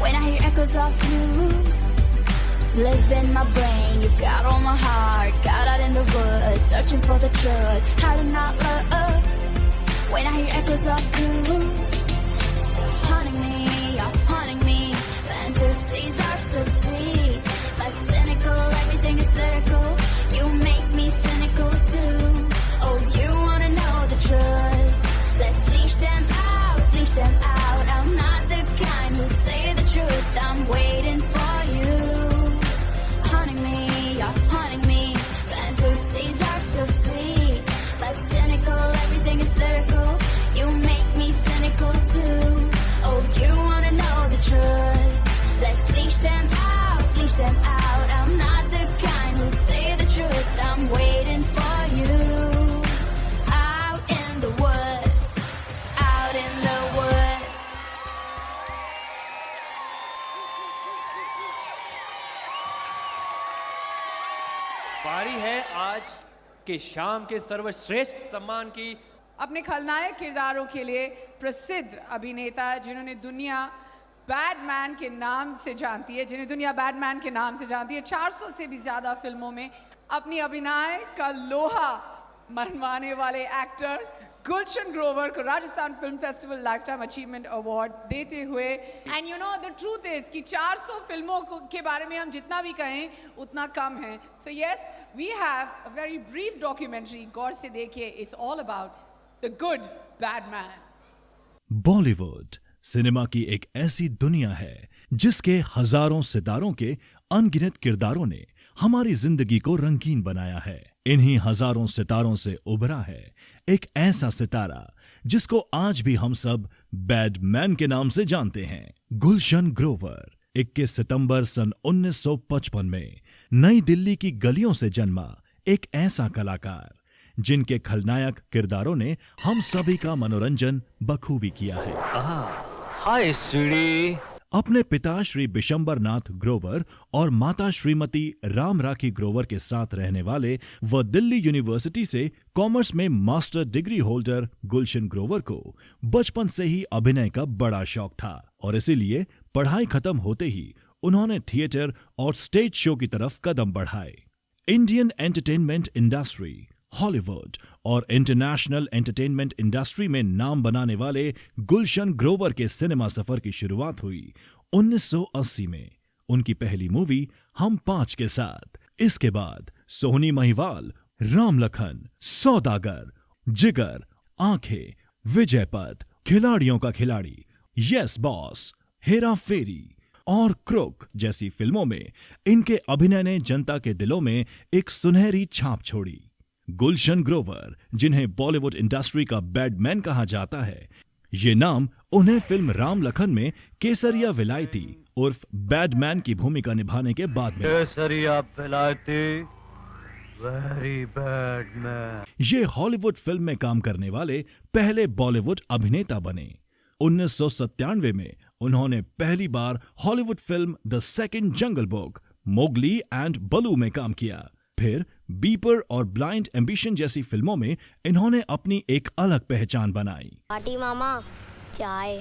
[SPEAKER 15] when I hear echoes of you. Live in my brain, you've got all my heart. Got out in the woods, searching for the truth. How to not love when I hear echoes of you. You're haunting me. Fantasies are so sweet, but cynical, everything is lyrical. You make me cynical too. Oh, you wanna know the truth? Let's leash them out, leash them out. I'm not the kind who'd say the truth. I'm waiting for you. Haunting me, you're haunting me. Fantasies are so sweet, but cynical, everything is lyrical. You make me cynical too. Oh, you wanna know the truth? Let's leash them out, leash them out. I'm not the kind who'd say the truth. I'm waiting for you. Out in the woods, out in the woods.
[SPEAKER 3] बारी है आज के शाम के सर्वश्रेष्ठ सम्मान की।
[SPEAKER 13] अपने खलनायक किरदारों के लिए प्रसिद्ध अभिनेता जिन्होंने दुनिया बैटमैन के नाम से जानती है, जिन्हें दुनिया बैटमैन के नाम से जानती है, 400 से भी ज़्यादा फिल्मों में अपनी अभिनय का लोहा मनवाने वाले एक्टर गुलशन ग्रोवर को Rajasthan film festival life time achievement award देते हुए। And you know the truth is कि 400 फिल्मों के बारे में हम जितना भी कहें उतना कम है। So yes, we have a very brief documentary, गौर से देखिए। It's all about The Good Bad Man.
[SPEAKER 1] Bollywood cinema की एक ऐसी दुनिया है जिसके हजारों सितारों के अनगिनत किरदारों ने हमारी जिंदगी को रंगीन बनाया है। इन्हीं हजारों सितारों से उभरा है एक ऐसा सितारा जिसको आज भी हम सब बैडमैन के नाम से जानते हैं, गुलशन ग्रोवर। 21 सितंबर सन 1955 में नई दिल्ली की गलियों से जन्मा एक ऐसा कलाकार जिनके खलनायक किरदारों ने हम सभी का मनोरंजन बखूबी किया है।
[SPEAKER 8] हाय स्वीटी।
[SPEAKER 1] अपने पिता श्री बिशंबर नाथ ग्रोवर और माता श्रीमती राम राखी ग्रोवर के साथ रहने वाले व दिल्ली यूनिवर्सिटी से कॉमर्स में master degree holder Gulshan Grover को बचपन से ही अभिनय का बड़ा शौक था और इसीलिए पढ़ाई खत्म होते ही उन्होंने थिएटर और स्टेज शो की तरफ कदम बढ़ाए। इंडियन एंटरटेनमेंट इंडस्ट्री, हॉलीवुड और इंटरनेशनल एंटरटेनमेंट इंडस्ट्री में नाम बनाने वाले गुलशन ग्रोवर के सिनेमा सफर की शुरुआत हुई 1980 में उनकी पहली मूवी हम 5 के साथ। इसके बाद सोहनी महिवाल, राम लखन, सौदागर, जिगर, आंखें, विजय पथ, खिलाड़ियों का खिलाड़ी, यस बॉस, हेरा फेरी और क्रुक जैसी फिल्मों में इनके अभिनय ने जनता के दिलों में एक सुनहरी छाप छोड़ी। गुलशन ग्रोवर, जिन्हें बॉलीवुड इंडस्ट्री का बैडमैन कहा जाता है, ये नाम उन्हें फिल्म राम लखन में केसरिया विलायती उर्फ बैडमैन की भूमिका निभाने के बाद मिला।
[SPEAKER 8] केसरिया विलायती, वेरी बैडमैन।
[SPEAKER 1] ये हॉलीवुड फिल्म में काम करने वाले पहले बॉलीवुड अभिनेता बने। 1997 में उन्होंने पहली बार Hollywood film the Second Jungle Book, Mowgli and Baloo में काम किया। फिर बीपर और ब्लाइंड एम्बिशन जैसी फिल्मों में इन्होंने अपनी एक अलग पहचान बनाई।
[SPEAKER 10] पार्टी मामा चाय।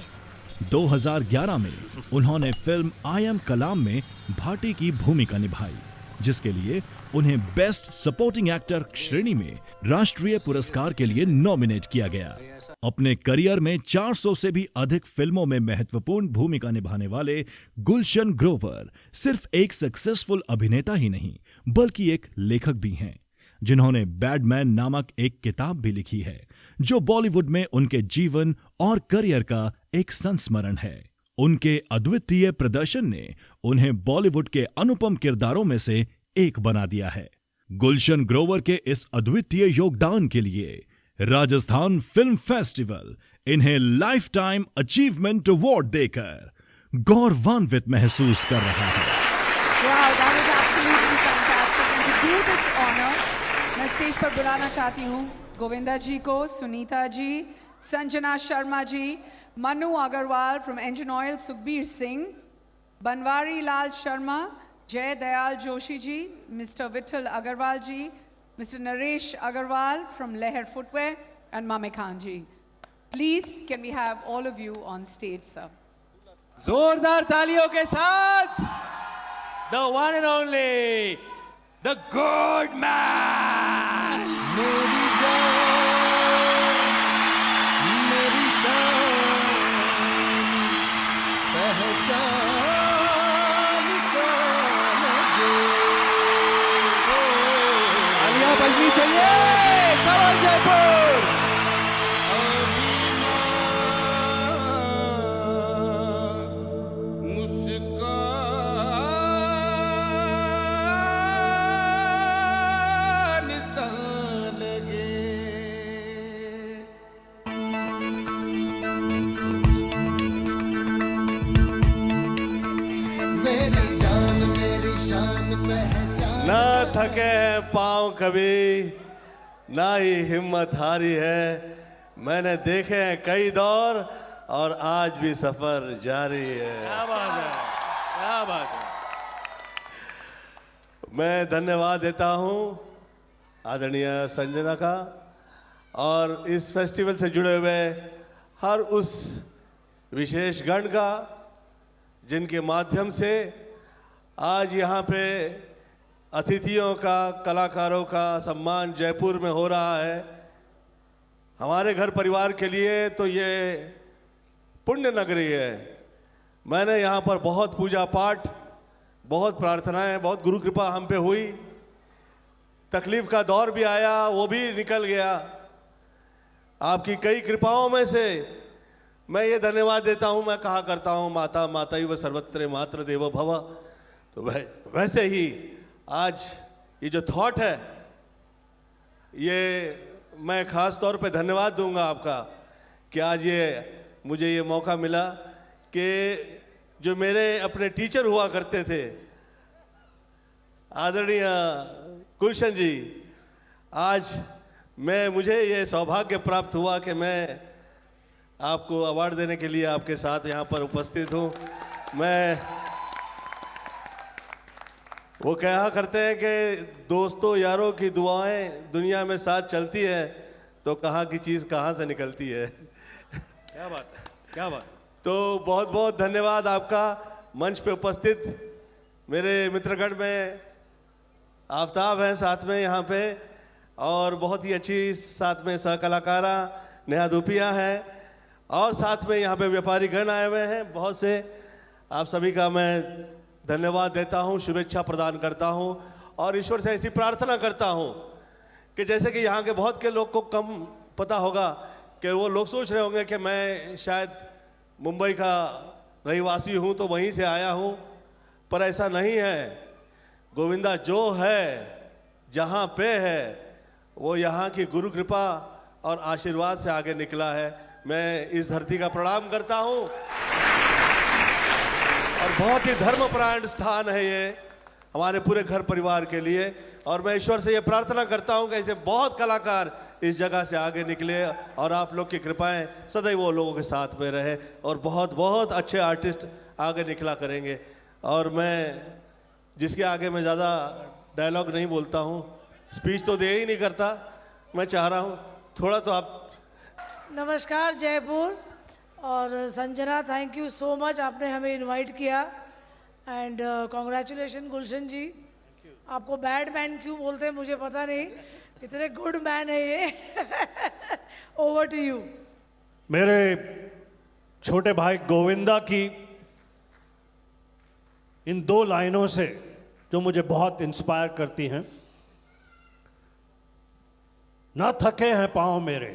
[SPEAKER 1] 2011 में उन्होंने फिल्म आई एम कलाम में भाटी की भूमिका निभाई, जिसके लिए उन्हें बेस्ट सपोर्टिंग एक्टर श्रेणी में राष्ट्रीय पुरस्कार के लिए नॉमिनेट किया गया। अपने करियर में 400 से भी अधिक फिल्मों में महत्वपूर्ण भूमिका निभाने वाले गुलशन ग्रोवर सिर्फ एक सक्सेसफुल अभिनेता ही नहीं बल्कि एक लेखक भी हैं, जिन्होंने बैडमैन नामक एक किताब भी लिखी है जो बॉलीवुड में उनके जीवन और करियर का एक संस्मरण है। उनके अद्वितीय प्रदर्शन ने उन्हें बॉलीवुड के अनुपम किरदारों में से एक बना दिया है। गुलशन ग्रोवर के इस अद्वितीय योगदान के लिए राजस्थान फिल्म फेस्टिवल इन्हें लाइफ टाइम अचीवमेंट अवार्ड देकर गौरवान्वित महसूस कर रहा है।
[SPEAKER 13] Wow, that is absolutely fantastic. And to do this honor, मैं स्टेज पर बुलाना चाहती हूँ गोविंदा जी को, Sunita ji, Sanjana Sharma ji, Manu Agarwal from engine oil, Sukhbir Singh, Banwari Lal Sharma, Jai Dayal Joshi ji, mister Vithal Agarwal ji, Mr. Naresh Agarwal from Leher Footwear, and Mame Khan ji. Please, can we have all of you on stage, sir?
[SPEAKER 3] जोरदार तालियों के साथ the one and only, the Good Man.
[SPEAKER 14] मेरी जान, मेरी शान, पहचान सा लगे।
[SPEAKER 3] तालियां बजनी चाहिए, कमल जयपुर।
[SPEAKER 11] ना थके हैं पाँव कभी, ना ही हिम्मत हारी है। मैंने देखे हैं कई दौर और आज भी सफर जारी है।
[SPEAKER 3] क्या बात है, क्या बात है।
[SPEAKER 11] मैं धन्यवाद देता हूँ आदरणीय संजना का और इस फेस्टिवल से जुड़े हुए हर उस विशेष गण का जिनके माध्यम से आज यहाँ पे अतिथियों का, कलाकारों का सम्मान जयपुर में हो रहा है। हमारे घर परिवार के लिए तो ये पुण्य नगरी है। मैंने यहाँ पर बहुत पूजा पाठ, बहुत प्रार्थनाएं, बहुत गुरु कृपा हम पे हुई। तकलीफ का दौर भी आया, वो भी निकल गया। आपकी कई कृपाओं में से मैं ये धन्यवाद देता हूँ। मैं कहा करता हूँ माता मातैव सर्वत्र मातृ देवो भव। तो वैसे ही आज ये जो थॉट है, ये मैं ख़ास तौर पे धन्यवाद दूंगा आपका कि आज ये मुझे ये मौका मिला कि जो मेरे अपने टीचर हुआ करते थे आदरणीय गुलशन जी, आज मुझे ये सौभाग्य प्राप्त हुआ कि मैं आपको अवार्ड देने के लिए आपके साथ यहाँ पर उपस्थित हूँ। वो कहा करते हैं कि दोस्तों यारों की दुआएं दुनिया में साथ चलती है, तो कहाँ की चीज़ कहाँ से निकलती है।
[SPEAKER 3] क्या बात है, क्या बात।
[SPEAKER 11] तो बहुत बहुत धन्यवाद आपका। मंच पे उपस्थित मेरे मित्रगण में आफ्ताब हैं साथ में यहाँ पे, और बहुत ही अच्छी साथ में सहकलाकारा नेहा दुपिया हैं, और साथ में यहाँ पे व्यापारी गण आए हुए हैं बहुत से। आप सभी का मैं धन्यवाद देता हूँ, शुभेच्छा प्रदान करता हूँ, और ईश्वर से ऐसी प्रार्थना करता हूँ कि जैसे कि यहाँ के बहुत के लोग को कम पता होगा कि वो लोग सोच रहे होंगे कि मैं शायद मुंबई का रहीवासी हूँ तो वहीं से आया हूँ, पर ऐसा नहीं है। गोविंदा जो है, जहाँ पे है, वो यहाँ की गुरु कृपा और आशीर्वाद से आगे निकला है। मैं इस धरती का प्रणाम करता हूँ, और बहुत ही धर्मपरायण स्थान है ये हमारे पूरे घर परिवार के लिए। और मैं ईश्वर से ये प्रार्थना करता हूँ कि ऐसे बहुत कलाकार इस जगह से आगे निकले, और आप लोग की कृपाएं सदैव वो लोगों के साथ में रहे, और बहुत बहुत अच्छे आर्टिस्ट आगे निकला करेंगे। और मैं जिसके आगे मैं ज़्यादा डायलॉग नहीं बोलता हूँ, स्पीच तो दे ही नहीं करता, मैं चाह रहा हूँ थोड़ा तो आप।
[SPEAKER 12] नमस्कार जयपुर, और Sanjana thank you so much, आपने हमें इनवाइट किया। एंड कॉन्ग्रेचुलेशन गुलशन जी, आपको बैड मैन क्यों बोलते हैं मुझे पता नहीं, इतने गुड मैन है ये। Over to you.
[SPEAKER 7] मेरे छोटे भाई गोविंदा की इन दो लाइनों से जो मुझे बहुत इंस्पायर करती हैं, ना थके हैं पांव मेरे,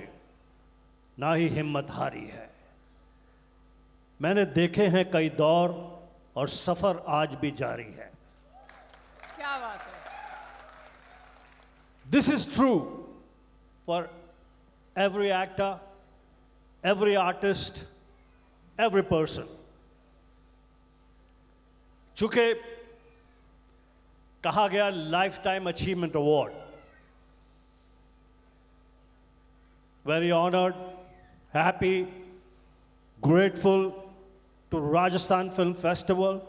[SPEAKER 7] ना ही हिम्मत हारी है। मैंने देखे हैं कई दौर, और सफर आज भी जारी है।
[SPEAKER 12] क्या बात है।
[SPEAKER 7] This is true for every actor, every artist, every person. चूंकि कहा गया lifetime achievement award, very honored, happy, grateful to Rajasthan Film Festival,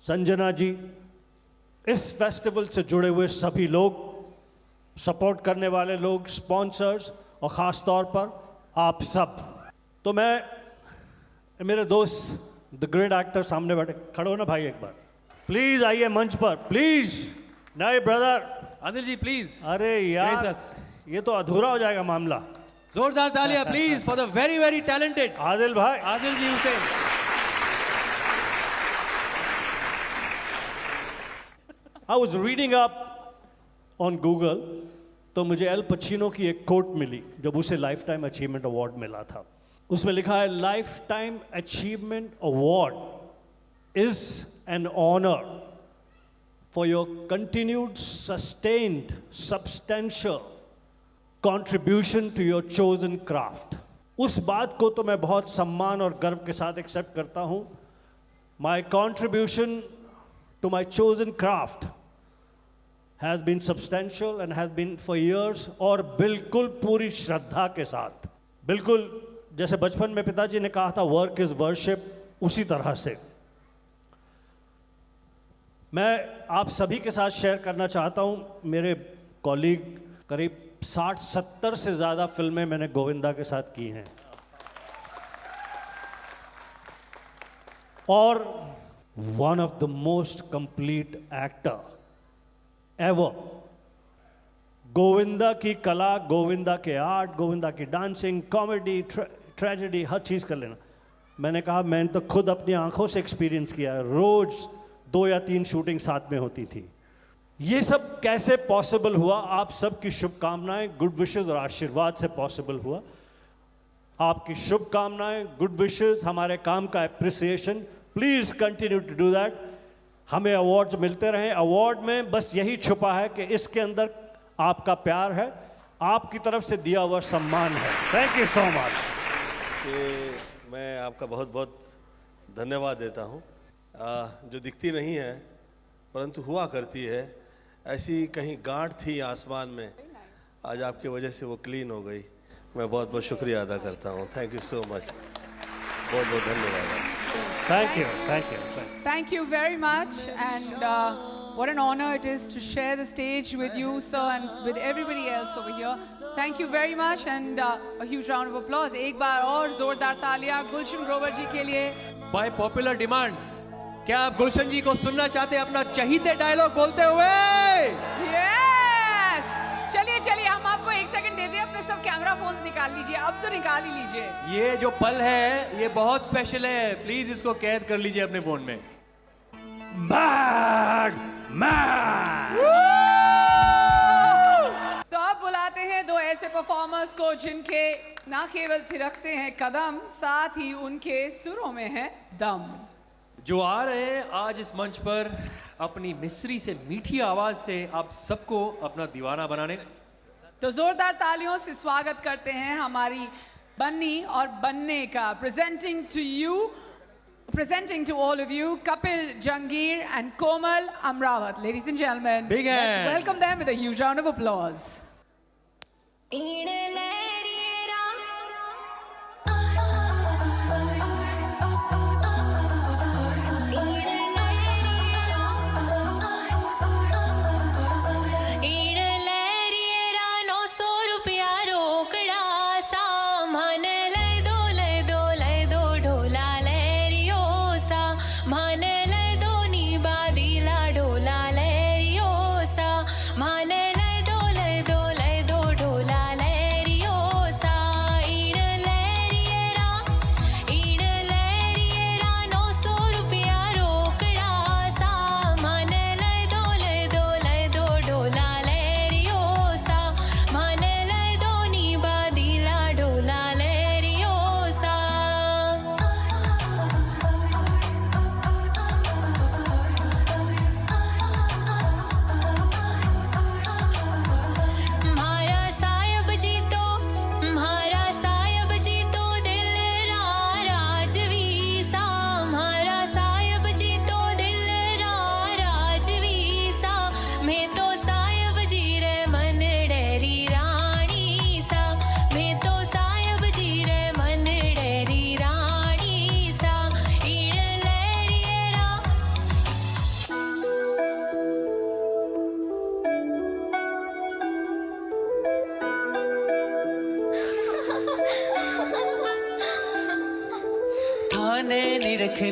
[SPEAKER 7] Sanjana ji, इस फेस्टिवल से जुड़े हुए सभी लोग, सपोर्ट करने वाले लोग, स्पॉन्सर्स, और ख़ास तौर पर आप सब। तो मैं, मेरे दोस्त द ग्रेट एक्टर सामने बैठे, खड़े हो ना भाई एक बार, प्लीज़ आइए मंच पर, प्लीज़। नहीं ब्रदर,
[SPEAKER 3] आदिल जी प्लीज।
[SPEAKER 7] अरे यार ये तो अधूरा हो जाएगा मामला।
[SPEAKER 3] जोरदार तालियां please for the very very talented
[SPEAKER 7] Adil भाई,
[SPEAKER 3] आदिल जी Hussain.
[SPEAKER 7] I was reading up on Google, तो मुझे एल पचिनो की एक कोट मिली जब उसे लाइफ टाइम अचीवमेंट अवार्ड मिला था। उसमें लिखा है, lifetime achievement award is an honour for your continued sustained substantial contribution to your chosen craft. उस बात को तो मैं बहुत सम्मान और गर्व के साथ एक्सेप्ट करता हूँ। माई contribution to my chosen craft has been substantial and has been for years, और बिल्कुल पूरी श्रद्धा के साथ, बिल्कुल जैसे बचपन में पिताजी ने कहा था वर्क इज वर्शिप, उसी तरह से मैं आप सभी के साथ शेयर करना चाहता हूँ। मेरे कॉलीग करीब 60-70 से ज़्यादा फिल्में मैंने गोविंदा के साथ की हैं, और one of the most complete actor ever. Govinda की कला, गोविंदा के आर्ट, गोविंदा की डांसिंग, कॉमेडी, ट्रेजेडी, हर चीज़ कर लेना। मैंने कहा, मैंने तो खुद अपनी आंखों से एक्सपीरियंस किया है, रोज 2 या 3 शूटिंग साथ में होती थी। ये सब कैसे पॉसिबल हुआ? आप सबकी शुभकामनाएं, गुड विशेस और आशीर्वाद से पॉसिबल हुआ। आपकी शुभकामनाएं, गुड विशेस, हमारे काम का appreciation, please continue to do that. हमें अवार्ड्स मिलते रहें। अवार्ड में बस यही छुपा है कि इसके अंदर आपका प्यार है, आपकी तरफ से दिया हुआ सम्मान है। Thank you so much.
[SPEAKER 11] मैं आपका बहुत बहुत धन्यवाद देता हूँ। जो दिखती नहीं है परंतु हुआ करती है, ऐसी कहीं गांठ थी आसमान में, आज आपकी वजह से वो क्लीन हो गई। मैं बहुत बहुत शुक्रिया अदा करता हूँ। थैंक यू सो मच, बहुत बहुत धन्यवाद।
[SPEAKER 7] Thank you, thank you,
[SPEAKER 13] Thank you very much, and what an honor it is to share the stage with you, sir, and with everybody else over here. Thank you very much, and a huge round of applause. एक बार और जोरदार तालियां गुलशन ग्रोवर जी के लिए।
[SPEAKER 3] बाय पॉपुलर डिमांड, क्या आप गुलशन जी को सुनना चाहते हैं अपना चहीते डायलॉग बोलते हुए?
[SPEAKER 13] Yes! चलिए चलिए, हम आपको एक सेकंड दे दें, अपने सब कैमरा फोन्स निकाल लीजिए। अब तो निकाल ही लीजिए।
[SPEAKER 3] ये जो पल है ये बहुत स्पेशल है, प्लीज इसको कैद कर लीजिए अपने फोन में।
[SPEAKER 13] तो अब बुलाते हैं दो ऐसे परफॉर्मर्स को जिनके ना केवल थिरकते हैं कदम, साथ ही उनके सुरों में है दम,
[SPEAKER 3] जो आ रहे हैं आज इस मंच पर अपनी मिस्री से मीठी आवाज से आप सबको अपना दीवाना बनाने।
[SPEAKER 13] तो जोरदार तालियों से स्वागत करते हैं हमारी बन्नी और बनने का। Presenting to all of you, Kapil Jangir and Komal Amrawat. Ladies and gentlemen,
[SPEAKER 3] big
[SPEAKER 13] let's
[SPEAKER 3] hand.
[SPEAKER 13] welcome them with a huge round of applause.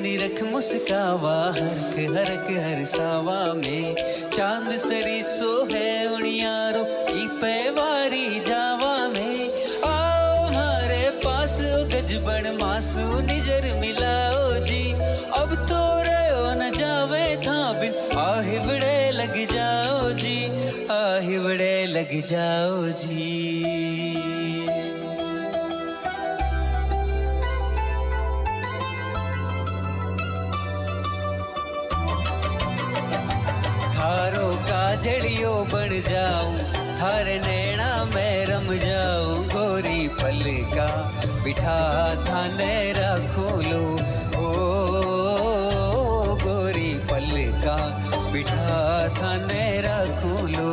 [SPEAKER 4] निरख मुस्कावा Harak Harak हर सावा में चांद सरी सो है उनियारो ई पेवारी जावा में आओ हमारे पास गजबन मासू निजर मिलाओ जी अब तो रहो न जावे था बिन आहिवड़े लग जाओ जी आहिवड़े लग जाओ जी। थारो काजड़ियो बन जाऊं थारे नैना में रम जाऊं गोरी पलका बिठा थाने रखो लो ओ गोरी पलका बिठा थाने रखो लो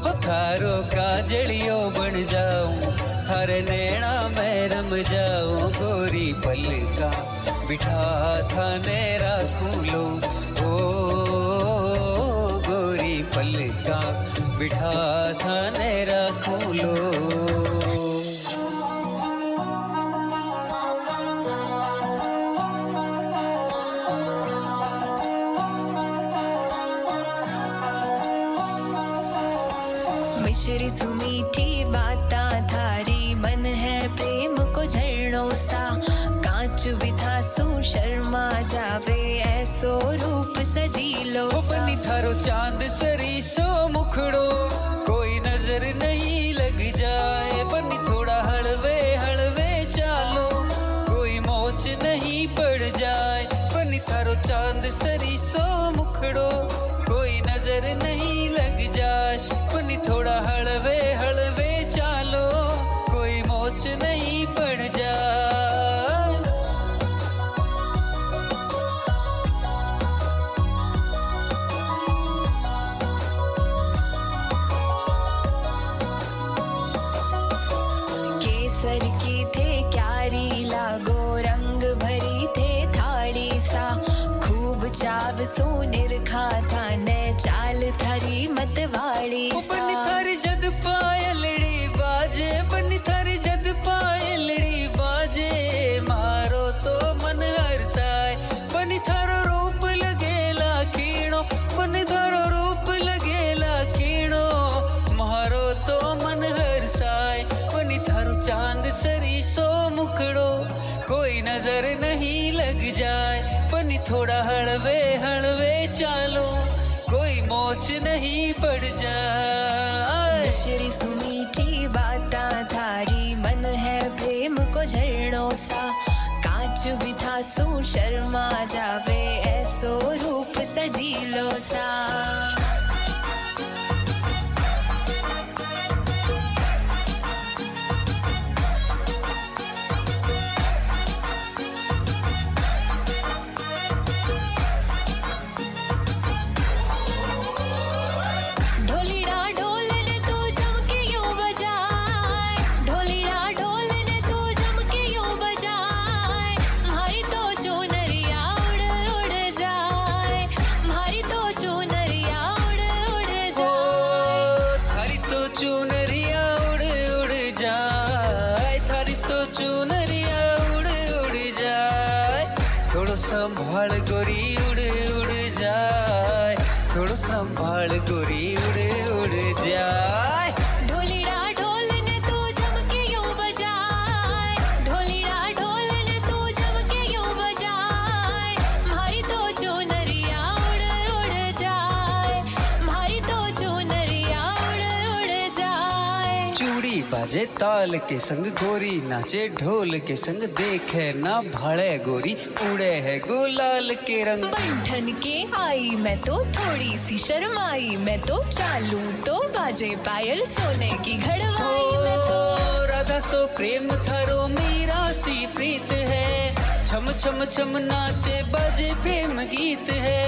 [SPEAKER 4] हो थारो काजड़ियो बन जाऊं थारे नैना में रम जाऊं गोरी पलका बिठा थाने रखो लो पलका बिठा थाने रखो लो।
[SPEAKER 15] मिश्री सुमीठी बाता थारी मन है प्रेम को झरनों सा कांच भी था सू शर्मा जावे ऐसो रूप सजी लो सा।
[SPEAKER 4] थारो चांद सरी सो मुखड़ो कोई नजर नहीं लग जाए बनी थोड़ा हलवे हलवे चालो कोई मोच नहीं पड़ जाए बनी थारो चांद सरी सो मुखड़ो कोई नजर नहीं लग जाए बनी थोड़ा हलवे हलवे चालो कोई मोच नहीं पड़ जाए
[SPEAKER 15] केसर की थे क्यारी लागो रंग भरी थे थाली सा खूब चाव सोनेर खा था ने चाल थारी मतवाड़ी सा
[SPEAKER 4] बनी थारी जद पायलड़ी बाजे बनी थारी जद पायलड़ी बाजे मारो तो मन हरसाए बनी थारो रूप लगेला कीणो बनी थारो रूप लगेला कीणो मारो तो मन हरसाए बनी थारो चांद सरी सो मुखड़ो कोई नजर नहीं लग जाए बनी थोड़ा हलवे हलवे चालो कोई मोच नहीं पड़ जाए
[SPEAKER 15] मिश्री सुमीठी बाता थारी मन है प्रेम को झरणों सा कांच भी था सू शर्मा जावे ऐसो रूप सजीलो सा ढोलीड़ा ढोल ने तू जम के यूं बजाए ढोलीड़ा ढोल ने तू जम के यूं बजाए मारी तो चुनरिया उड़ उड़ जाए मारी तो चुनरिया उड़ उड़ जाए
[SPEAKER 4] थारी तो चुनरिया उड़ उड़ जाए थारी तो चुनरिया उड़ उड़ जाए थोड़ो संभाल गोरी उड़ उड़ जाए थोड़ो संभाल गोरी उड़ उड़ जाए
[SPEAKER 15] ढोलीड़ा ढोल ने तू जम के यूं बजाए ढोलीड़ा ढोल ने तू जम के यूं बजाए मारी तो चुनरिया उड़ उड़ जाए मारी तो चुनरिया उड़ उड़ जाए
[SPEAKER 4] चूड़ी बाजे ताल के संग गोरी नाचे ढोल के संग देखे ना भाड़े गोरी उड़े है गुलाल के रंग
[SPEAKER 15] बंधन के आई मैं तो थोड़ी सी शर्माई मैं तो चालू तो बाजे पायल सोने की घड़वाई मैं तो
[SPEAKER 4] राधा सो प्रेम थारो मीरा सी प्रीत है छम छम छम नाचे बाजे प्रेम गीत है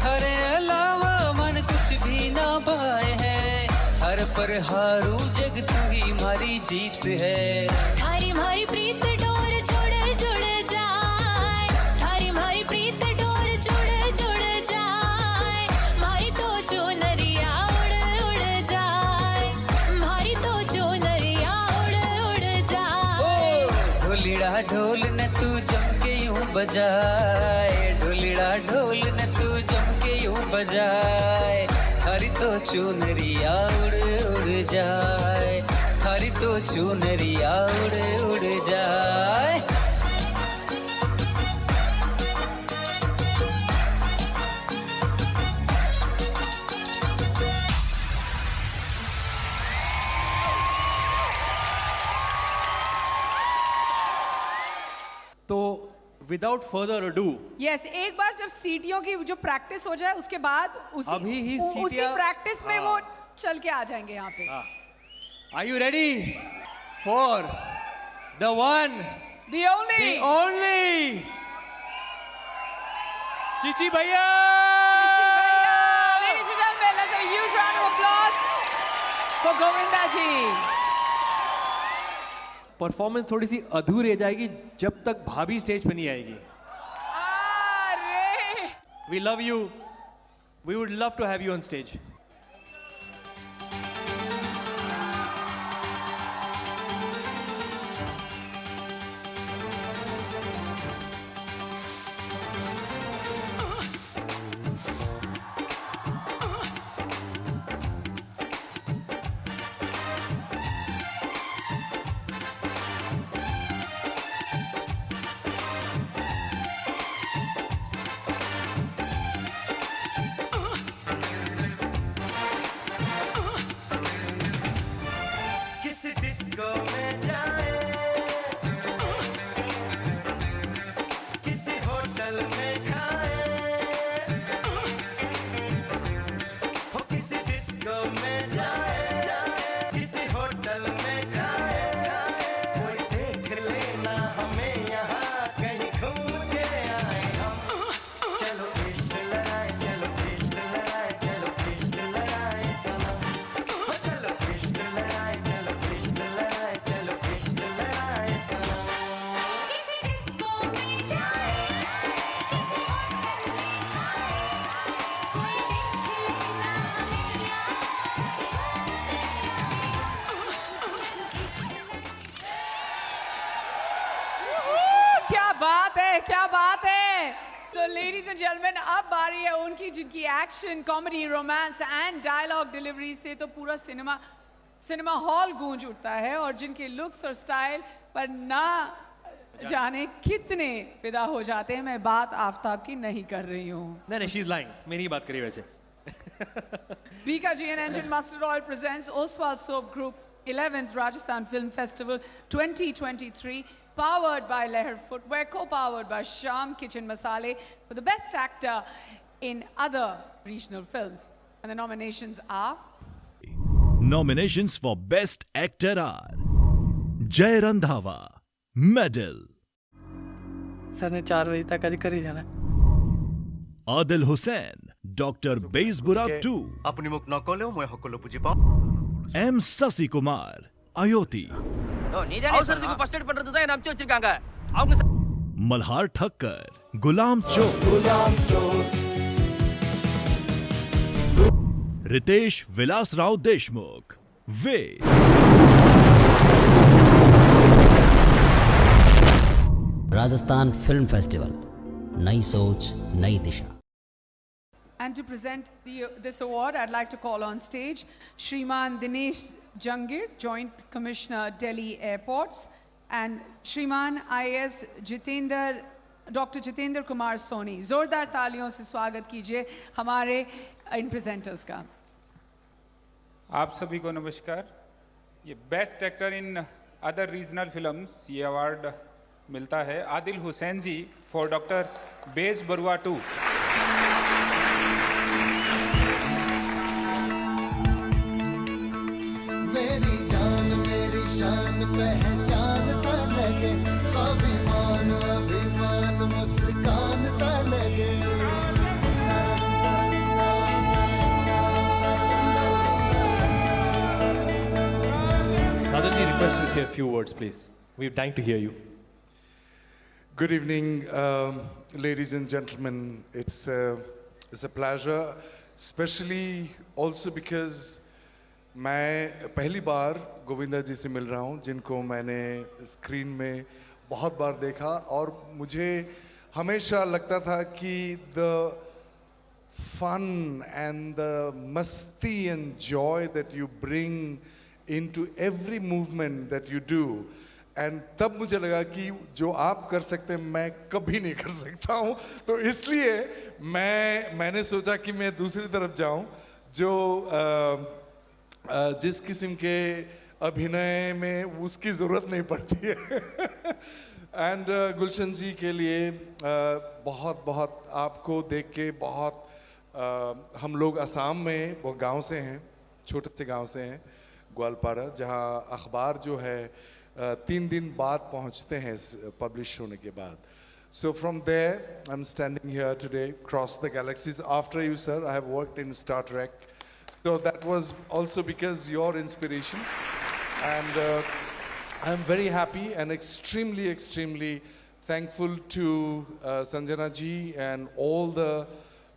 [SPEAKER 4] हरे अलावा मन कुछ भी ना पाए है हर पर हारू जग तू ही मारी जीत है
[SPEAKER 15] थारी मारी प्रीत डोर जुड़ जुड़ जाए थारी मारी प्रीत डोर जुड़ जुड़ जाए मारी तो चुनरिया उड़ उड़ जाए मारी तो चुनरिया उड़ उड़ जाए
[SPEAKER 4] ढोलीड़ा ढोल न तू जम के यूं बजाए ढोलीड़ा ढोल न तू जम के यूं बजाए थारी तो चुनरिया उड़ उड़ जाए थारी तो चुनरिया उड़ उड़ जाए
[SPEAKER 3] तो विदाउट फर्दर अडू
[SPEAKER 13] यस एक बार जब सीटियों की जो प्रैक्टिस हो जाए उसके बाद
[SPEAKER 3] अभी ही
[SPEAKER 13] उसी
[SPEAKER 3] सीटियां-
[SPEAKER 13] प्रैक्टिस में वो चल के आ जाएंगे यहाँ पे
[SPEAKER 3] are you ready for the one
[SPEAKER 13] The only
[SPEAKER 3] Chichi भैया
[SPEAKER 13] Ladies and gentlemen, let's have a huge round of applause for Govinda ji.
[SPEAKER 3] Performance थोड़ी सी अधूरी रह जाएगी जब तक भाभी स्टेज पे नहीं आएगी we love you we would love to have you on stage
[SPEAKER 13] क्या बात है। तो लेडीज एंड जेंटलमैन, अब बारी है उनकी जिनकी action, comedy, romance and dialogue delivery से तो पूरा सिनेमा हॉल गूंज उठता है, और जिनके लुक्स और स्टाइल पर ना जाने कितने फिदा हो जाते हैं। मैं बात आफ्ताब की नहीं कर रही हूँ।
[SPEAKER 3] नहीं, शी इज लाइंग, मेरी बात करिए वैसे।
[SPEAKER 13] BKG and Engine Mustard Oil presents Oswald Soap Group 11th Rajasthan Film Festival 2023, powered by Leher Footwear, co-powered by Sham Kitchen Masale for the best actor in other regional films. And the nominations are...
[SPEAKER 1] Nominations for Best Actor are Jay Randhawa, Medal.
[SPEAKER 12] Sir ने 4 बजे तक आज कर ही जाना।
[SPEAKER 1] Adil Hussain, Dr. Bezbura 2.
[SPEAKER 17] अपनी मुख न कोले मैं हकोलो पूजी पाओ।
[SPEAKER 1] M. Sasi Kumar, Ayoti.
[SPEAKER 18] அவசரத்துக்கு ஃபர்ஸ்ட் எய்ட் பண்றது தான் அனுப்பிச்சு வச்சிருக்காங்க அவங்க
[SPEAKER 1] Malhar Thakkar, Gulam Chor. Ritesh Vilas Rao Deshmukh, Ved.
[SPEAKER 6] Rajasthan film festival, नई सोच नई दिशा।
[SPEAKER 13] And to present this award, I'd like to call on stage Shriman Dinesh Jangir, Joint Commissioner, Delhi Airports, and Shriman IAS Dr. Jitendra Kumar Soni. जोरदार तालियों से स्वागत कीजिए हमारे इन प्रेजेंटर्स का।
[SPEAKER 19] आप सभी को नमस्कार। ये best actor in other regional films, ये अवार्ड मिलता है आदिल हुसैन जी फॉर डॉक्टर बेज बरुआ 2।
[SPEAKER 14] मेरी जान मेरी शान पहचान सा लगे, स्वाभिमान अभिमान मुस्कान सा लगे।
[SPEAKER 3] Nadaji, request to say a few words, please. We're dying to hear you.
[SPEAKER 20] Good evening, ladies and gentlemen. It's a pleasure, especially also because मैं पहली बार गोविंदा जी से मिल रहा हूँ, जिनको मैंने स्क्रीन में बहुत बार देखा, और मुझे हमेशा लगता था कि the fun and the मस्ती and joy that you bring into every movement that you do, and तब मुझे लगा कि जो आप कर सकते हैं मैं कभी नहीं कर सकता हूँ, तो इसलिए मैंने सोचा कि मैं दूसरी तरफ जाऊँ, जो जिस किस्म के अभिनय में उसकी ज़रूरत नहीं पड़ती है। एंड गुलशन जी के लिए बहुत बहुत आपको देख के बहुत हम लोग असम में वो गांव से हैं, छोटे से गांव से हैं, ग्वालपारा, जहां अखबार जो है 3 दिन बाद पहुंचते हैं पब्लिश होने के बाद. So from there, I'm standing here today, across the galaxies. After you, sir, I have worked in Star Trek. So that was also because your inspiration. And I'm very happy and extremely, extremely thankful to Sanjana ji and all the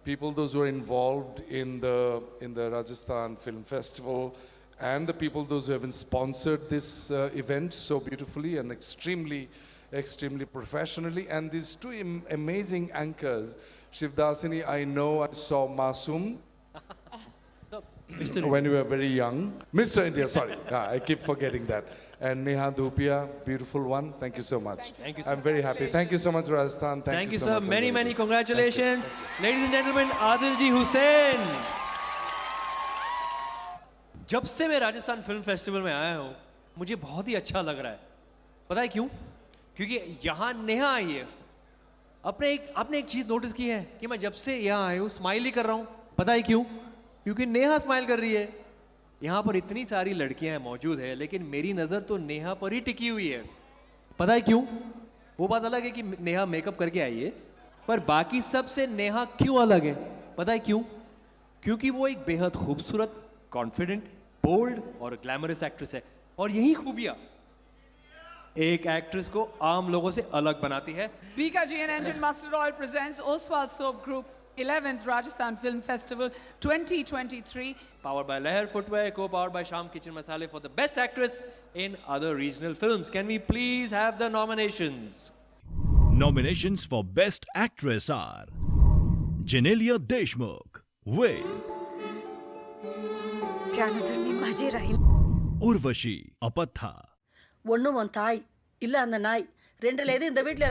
[SPEAKER 20] people, those who are involved in the Rajasthan Film Festival, and the people, those who have sponsored this event so beautifully and extremely professionally. And these two amazing anchors, Shivdasini, I know I saw Masoom when you were very young. Mr. India, sorry, I keep forgetting that. And Neha Dhupia, beautiful one. Thank you so much.
[SPEAKER 3] Thank you, sir.
[SPEAKER 20] I'm very happy. Thank you so much, Rajasthan.
[SPEAKER 3] Thank you,
[SPEAKER 20] so
[SPEAKER 3] sir.
[SPEAKER 20] much,
[SPEAKER 3] Many,
[SPEAKER 20] Sanjay
[SPEAKER 3] many
[SPEAKER 20] ji.
[SPEAKER 3] congratulations. Ladies and gentlemen, Adil ji Hussain. जब से मैं राजस्थान फिल्म फेस्टिवल में आया हूँ, मुझे बहुत ही अच्छा लग रहा है. पता है क्यों? क्योंकि यहाँ नेहा आई है. आपने एक चीज़ नोटिस की है कि मैं जब से यहाँ आया हूँ स्माइल ही कर रहा हूँ. पता है क्यों? क्योंकि नेहा स्माइल कर रही है. यहाँ पर इतनी सारी लड़कियाँ मौजूद है, लेकिन मेरी नज़र तो नेहा पर ही टिकी हुई है. पता है क्यों? वो बात अलग है कि नेहा मेकअप करके आई है, पर बाकी सब से नेहा क्यों अलग है? पता है क्यों? क्योंकि वो एक बेहद खूबसूरत, कॉन्फिडेंट, बोल्ड और ग्लैमरस एक्ट्रेस है. और यही खूबियां एक एक्ट्रेस को आम लोगों से अलग बनाती है.
[SPEAKER 13] BKG and Engine Mustard Oil presents Oswald Soap Group 11th Rajasthan Film Festival 2023.
[SPEAKER 3] Powered by Leher Footwear, co-powered by Sham Kitchen Masale for the best actress in other regional films. Can we please have the nominations?
[SPEAKER 1] Nominations for Best Actress are Genelia Deshmukh with
[SPEAKER 2] ಧ್ಯಾನದಲ್ಲಿ ನಿಮ್ಮ ಅಜಯ್ ರಾಹಿಲ್
[SPEAKER 1] Urvashi Apatha,
[SPEAKER 2] ஒண்ணு உன் தாய் இல்ல அந்த நாய் ரெண்டுல எது இந்த வீட்ல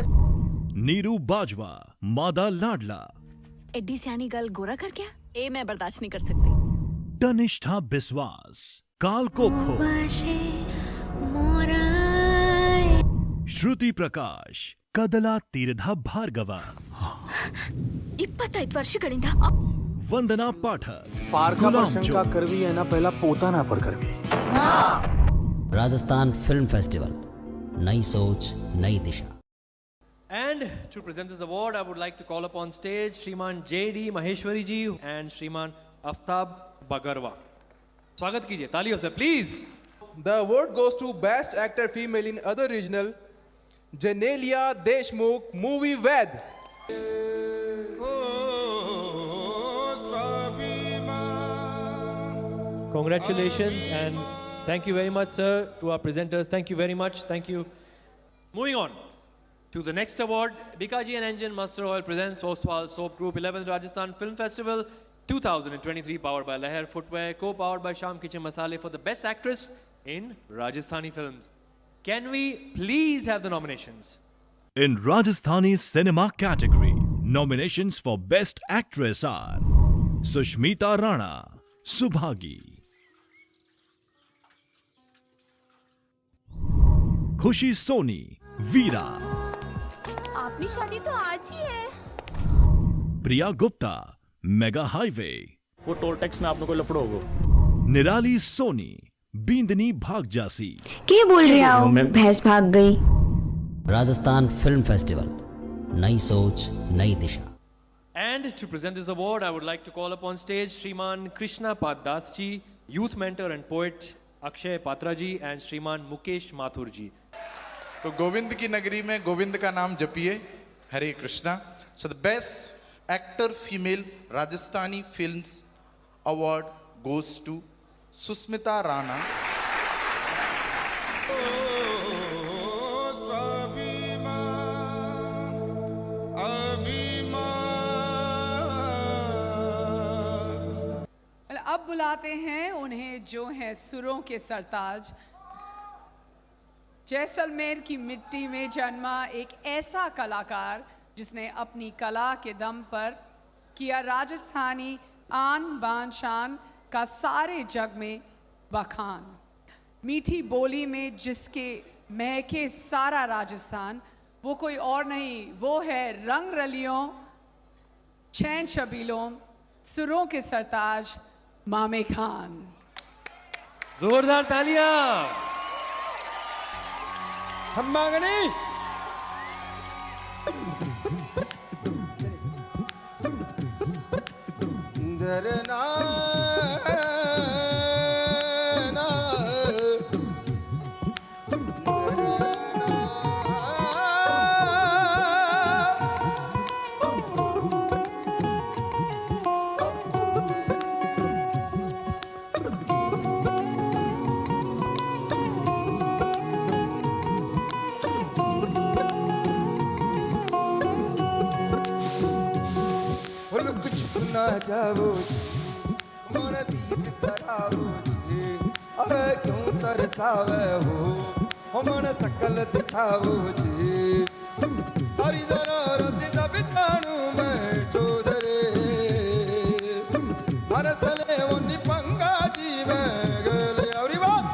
[SPEAKER 1] Neeru Bajwa, Mada Ladla,
[SPEAKER 2] एड्डी सियानी गर्ल गोरा कर क्या ए मैं बर्दाश्त नहीं कर सकती
[SPEAKER 1] Tanishtha Biswas, Kal Kokho, Shruti Prakash, Kadala Tirdha Bhargava,
[SPEAKER 2] 25 ವರ್ಷಗಳಿಂದ
[SPEAKER 1] Vandana Pathak,
[SPEAKER 5] પારકા પર
[SPEAKER 1] Gulam
[SPEAKER 5] શંકા
[SPEAKER 1] Chowk,
[SPEAKER 5] કરવી એના પહેલા પોતાના પર કરવી
[SPEAKER 6] राजस्थान फिल्म फेस्टिवल, नई सोच नई दिशा।
[SPEAKER 3] And to present this award, I would like to call upon stage Shriman J.D. Maheshwari ji and Shriman Aftab Bagarwa. स्वागत कीजिए तालियों से please.
[SPEAKER 16] The award goes to Best Actor Female in Other Regional, Genelia Deshmukh, movie Ved.
[SPEAKER 3] Congratulations and thank you very much, sir, to our presenters. Thank you very much. Thank you. Moving on to the next award, Bikaji and Engine Mustard Oil presents Oswal Soap Group 11th Rajasthan Film Festival 2023, powered by Leher Footwear, co-powered by Sham Kitchen Masale for the Best Actress in Rajasthani Films. Can we please have the nominations?
[SPEAKER 1] In Rajasthani Cinema category, nominations for Best Actress are Sushmita Rana, Subhagi, खुशी सोनी, वीरा,
[SPEAKER 2] आपकी शादी तो आज ही है
[SPEAKER 1] प्रिया गुप्ता, मेगा हाईवे,
[SPEAKER 7] वो टोल टैक्स में आप लोगों को लफड़ो होगा।
[SPEAKER 1] निराली सोनी, बींदनी भाग जासी।
[SPEAKER 25] क्या बोल रहे हो भैंस भाग गई।
[SPEAKER 6] राजस्थान फिल्म फेस्टिवल, नई सोच नई दिशा।
[SPEAKER 3] And to present this award, I would like to call upon stage Shriman Krishna Paddas ji, youth mentor and poet Akshay Patra ji and Shriman Mukesh Mathur ji.
[SPEAKER 9] तो गोविंद की नगरी में गोविंद का नाम जपिए। Hare Krishna. So the best actor female Rajasthani films award goes to Susmita Rana,
[SPEAKER 13] अब बुलाते हैं उन्हें जो है सुरों के सरताज, जैसलमेर की मिट्टी में जन्मा एक ऐसा कलाकार जिसने अपनी कला के दम पर किया राजस्थानी आन बान शान का सारे जग में बखान। मीठी बोली में जिसके महके सारा राजस्थान, वो कोई और नहीं, वो है रंग रलियों छैन छबीलों सुरों के सरताज मामे खान।
[SPEAKER 3] जोरदार तालियां।
[SPEAKER 9] हम मांगनी
[SPEAKER 14] दरना ना जाओ मन दीद कराओ जी, अरे क्यों तरसावे हो मन सकल दिखाओ जी। हरी जरा रति सब छाणू मैं चौधरे, हर सले वो निपंगा जी मैं गले और बात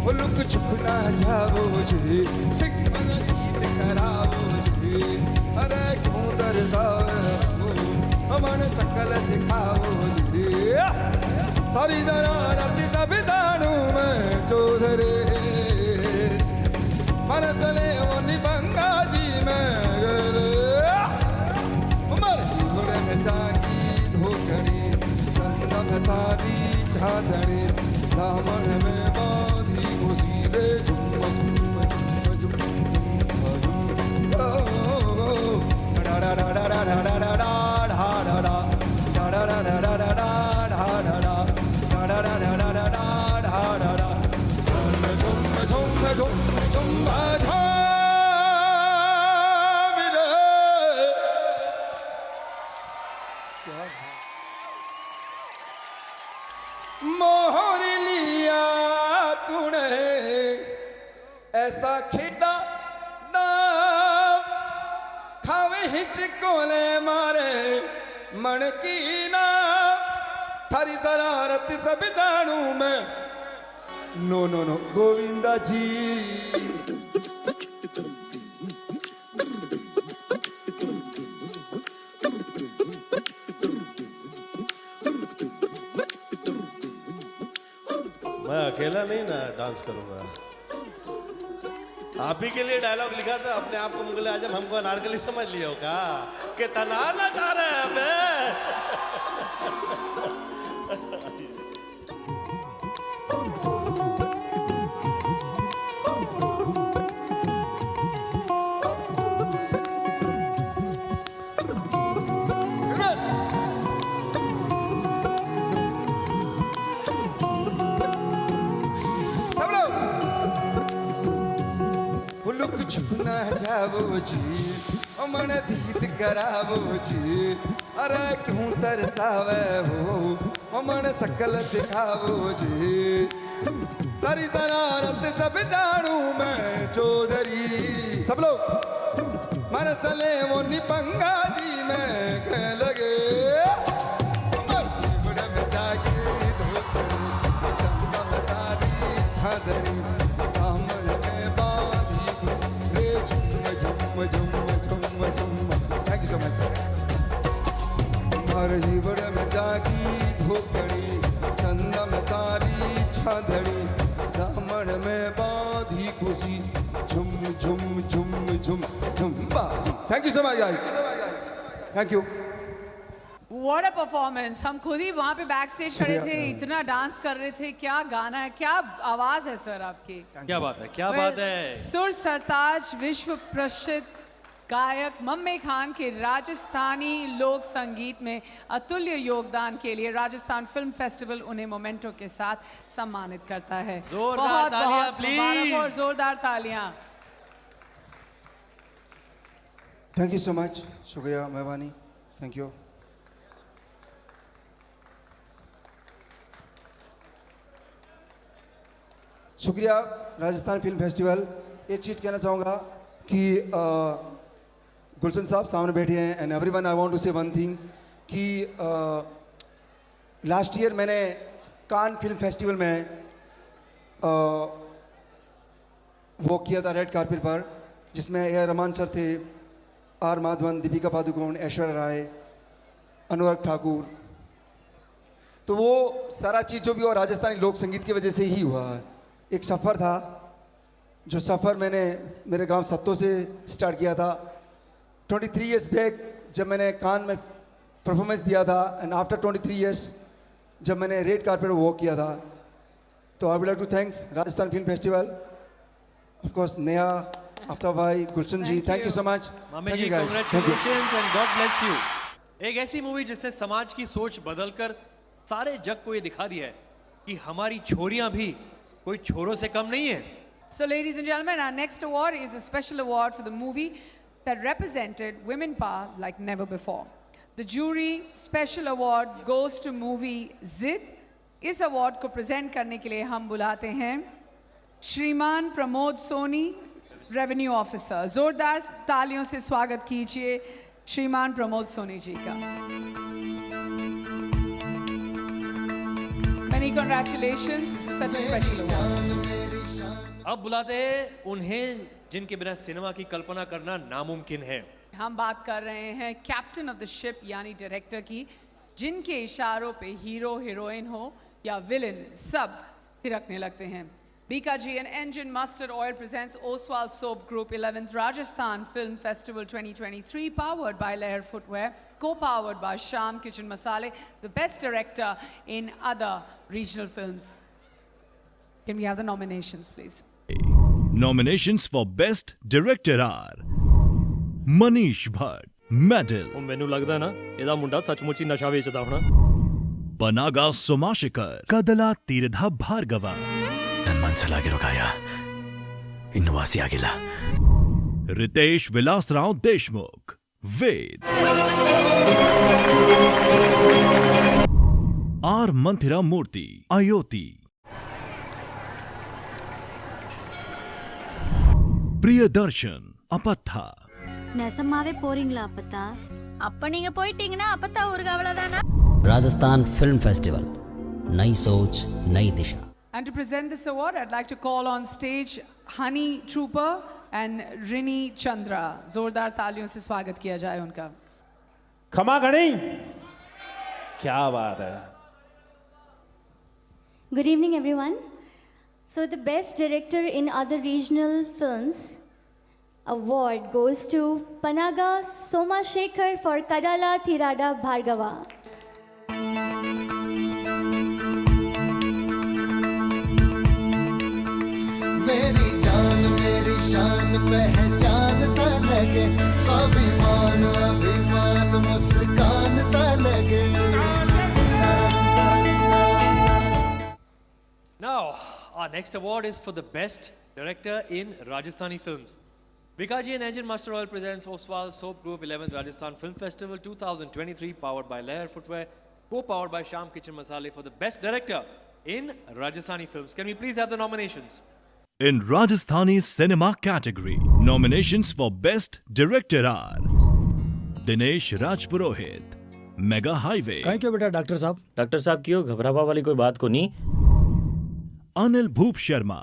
[SPEAKER 8] वो लुक छुप ना जाओ जी, सिख बना गीत कराओ जी, अरे क्यों तरसावे हो, मन सकल दिखाओ जी, हरी दरारती सभी दानू में चौधरी, मन चले वो निबंगा जी में गले, मर घोड़े में जागी धोकड़ी, चंदन थारी चादड़ी, दामन में बांधी घुसीले झुम झुम झुम झुम झुम झुम, डा डा डा डा डा डा डा डा डा डा डा डा डा डा डा डा मोहर लिया तूने ऐसा खेड़ा ना खावे हिचकोले मारे मन की ना थारी जरारत सब जानू मैं नो नो नो गोविंदा जी
[SPEAKER 11] मैं अकेला नहीं ना डांस करूंगा। आप ही के लिए डायलॉग लिखा था, अपने आप को मुगल आजम हमको अनारकली समझ लिया होगा कि तना ना गा रहे हैं हमें। छुपना जावो जी, मन दीद करावो जी, अरे क्यों तरसावे हो, मन सकल दिखावो जी, तारी जरारत सब जानू मैं चौधरी, सब लोग मन सले वो निपंगा जी में कह लगे, बड़े में जागी धोतरी, चंदन तारी छादरी, Thank you so much. हर जीवन में जागी धोकड़ी, चंदा में तारी छाधड़ी, दामन में बांधी खुशी, झुम झुम झुम झुम झुम बाजी. Thank you so much guys. Thank you.
[SPEAKER 13] What a performance! हम खुद ही वहाँ पे बैक स्टेज खड़े थे, इतना डांस कर रहे थे, क्या गाना है, क्या आवाज है सर आपकी,
[SPEAKER 3] क्या बात है, क्या बात है।
[SPEAKER 13] सुर सरताज विश्व प्रसिद्ध गायक मम्मे खान के राजस्थानी लोक संगीत में अतुल्य योगदान के लिए राजस्थान फिल्म फेस्टिवल उन्हें मोमेंटो के साथ सम्मानित करता है।
[SPEAKER 3] जोरदार तालियां प्लीज,
[SPEAKER 13] और जोरदार तालियां।
[SPEAKER 8] Thank you so much. शुक्रिया मेहरबानी. Thank you. शुक्रिया राजस्थान फिल्म फेस्टिवल। एक चीज़ कहना चाहूँगा कि गुलशन साहब सामने बैठे हैं and everyone I want to say one thing कि लास्ट ईयर मैंने कान फिल्म फेस्टिवल में वॉक किया था रेड कारपेट पर, जिसमें ए आर रहमान सर थे, आर माधवन, दीपिका पादुकोण, ऐश्वर्या राय, अनुराग ठाकुर। तो वो सारा चीज़ जो भी हुआ राजस्थानी लोक संगीत की वजह से ही हुआ। एक सफ़र था, जो सफ़र मैंने मेरे गांव सत्तो से स्टार्ट किया था 23 इयर्स बैक, जब मैंने कान में परफॉर्मेंस दिया था, एंड आफ्टर 23 इयर्स जब मैंने रेड कारपेट वॉक किया था। तो I would like to thanks Rajasthan film festival, of course Neha, Aftab भाई, Gulshan ji, thank you so much.
[SPEAKER 3] मामे ji, congratulations and God bless you. एक ऐसी मूवी जिसने समाज की सोच बदलकर सारे जग को ये दिखा दिया है कि हमारी छोरियां भी कोई छोरों से कम नहीं है।
[SPEAKER 13] So ladies and gentlemen, our next award is a special award for the movie that represented women power like never before. The jury special award goes to movie Zid. इस अवार्ड को प्रेजेंट करने के लिए हम बुलाते हैं श्रीमान प्रमोद सोनी, रेवेन्यू ऑफिसर। जोरदार तालियों से स्वागत कीजिए श्रीमान प्रमोद सोनी जी का। Many Many congratulations. This is such a special award.
[SPEAKER 3] अब बुलाते हैं उन्हें जिनके बिना सिनेमा की कल्पना करना नामुमकिन है।
[SPEAKER 13] हम बात कर रहे हैं कैप्टन ऑफ द शिप यानी डायरेक्टर की, जिनके इशारों पे हीरो हीरोइन हो या विलेन सब थिरकने लगते हैं। BKG and Engine Mustard Oil presents Oswald Soap Group 11th Rajasthan Film Festival 2023, powered by Leher Footwear, co-powered by Sham Kitchen Masale, the best director in other regional films. Can we have the nominations, please?
[SPEAKER 1] Nominations for Best Director are Manish Bhatt, Medal,
[SPEAKER 10] ਮੈਨੂੰ ਲੱਗਦਾ ਨਾ ਇਹਦਾ ਮੁੰਡਾ ਸੱਚਮੁੱਚ ਹੀ ਨਸ਼ਾ ਵੇਚਦਾ ਹੋਣਾ।
[SPEAKER 1] Panaga Somashikar, Kadala Tirdha Bhargava,
[SPEAKER 21] ನನ್ನ ಮನಸ್ಸಲ್ಲಾಗಿರೋ ಇನ್ನು ವಾಸಿ ಆಗಿಲ್ಲ.
[SPEAKER 1] Ritesh Vilasrao Deshmukh, Ved, R. Manthira Murthy, Ayoti, Priyadarshan, Apatha,
[SPEAKER 22] நெசமாவே போறீங்களா அப்பத்தா? அப்ப நீங்க போயிட்டீங்கன்னா அப்பத்தா ஊருக்கு அவ்வளவுதானா?
[SPEAKER 6] राजस्थान फिल्म फेस्टिवल, नई सोच नई दिशा.
[SPEAKER 13] And to present this award, I'd like to call on stage Honey Trooper and Rini Chandra. जोरदार तालियों से स्वागत किया जाए उनका.
[SPEAKER 7] खमा गणी, क्या बात है.
[SPEAKER 25] Good evening, everyone. So the best director in other regional films award goes to Panaga Somashekar for Kadala Tirada Bhargava.
[SPEAKER 14] मेरी जान मेरी शान पहचान सा लगे, स्वाभिमान अभिमान मुस्कान सा लगे.
[SPEAKER 3] Now, our next award is for the best director in Rajasthani films. BKG and Engine Mustard Oil presents Oswald Soap Group 11th Rajasthan Film Festival 2023, powered by Leher Footwear, co-powered by Sham Kitchen Masale for the best director in Rajasthani films. Can we please have the nominations?
[SPEAKER 1] In Rajasthani cinema category, nominations for Best Director are Dinesh Rajpurohit, Mega Highway,
[SPEAKER 10] कहीं क्यों बेटा डॉक्टर साहब? डॉक्टर साहब क्यों घबरावा वाली कोई बात को नहीं.
[SPEAKER 1] Anil Bhoop Sharma,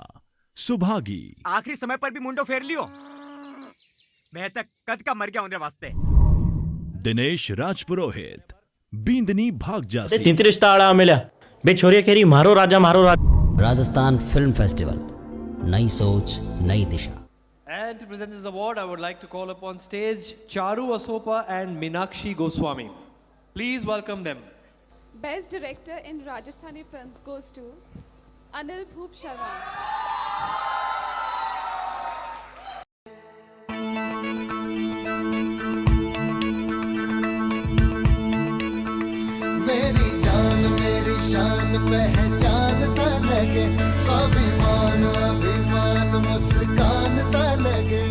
[SPEAKER 1] Subhagi,
[SPEAKER 18] आखिरी समय पर भी मुंडो फेर लियो, मैं तक कद का मर गया उनके वास्ते.
[SPEAKER 1] Dinesh Rajpurohit, Bindani Bhag Jasi,
[SPEAKER 10] तीन रिश्ता आड़ा मिला बे छोरिया केरी मारो राजा मारो राजा.
[SPEAKER 6] राजस्थान फिल्म फेस्टिवल, नई सोच नई दिशा.
[SPEAKER 3] And to present this award, I would like to call upon stage Charu Asopa and Minakshi Goswami. Please welcome them.
[SPEAKER 23] Best director in Rajasthani films goes to Anil Bhoop Sharma.
[SPEAKER 14] मेरी जान मेरी शान पहचान सा लगे, स्वाभिमान अभिमान मुस्कान सा लगे.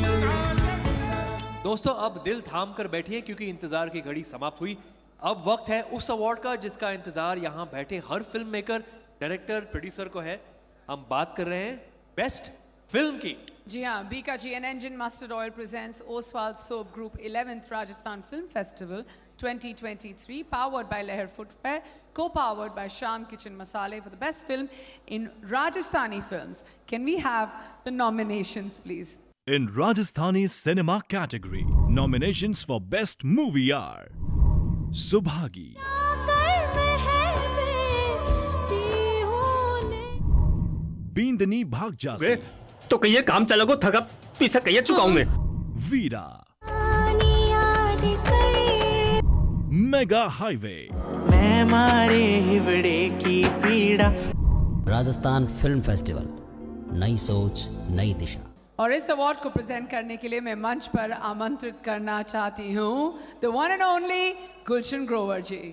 [SPEAKER 3] दोस्तों अब दिल थाम कर बैठिए क्योंकि इंतजार की घड़ी समाप्त हुई. अब वक्त है उस अवार्ड का जिसका इंतजार यहाँ बैठे हर फिल्म मेकर, डायरेक्टर, प्रोड्यूसर को है. हम बात कर रहे हैं बेस्ट फिल्म की.
[SPEAKER 13] जी हाँ, BKG and Engine Mustard Oil presents Oswald Soap Group 11th Rajasthan Film Festival 2023, powered by Leher Footwear, co-powered by Sham Kitchen Masale for the best film in Rajasthani films. Can we have the nominations, please?
[SPEAKER 1] In Rajasthani cinema category, nominations for Best Movie are Subhagi, Bindani Bhag Jasi,
[SPEAKER 10] तो कहिए काम चला को थका पीछे कहिए चुकाऊं मैं.
[SPEAKER 1] Veera, Mega Highway,
[SPEAKER 4] मैं मारे हिवड़े की पीड़ा.
[SPEAKER 6] राजस्थान फिल्म फेस्टिवल, नई सोच नई दिशा.
[SPEAKER 13] और इस अवार्ड को प्रेजेंट करने के लिए मैं मंच पर आमंत्रित करना चाहती हूँ the one and only Gulshan Grover ji.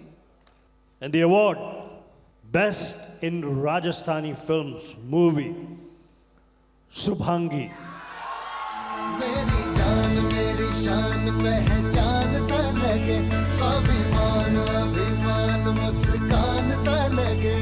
[SPEAKER 7] And the award, Best in Rajasthani Films Movie, Subhangi.
[SPEAKER 14] मेरी जान मेरी शान पहचान सा लगे, स्वाभिमान अभिमान मुस्कान सा लगे.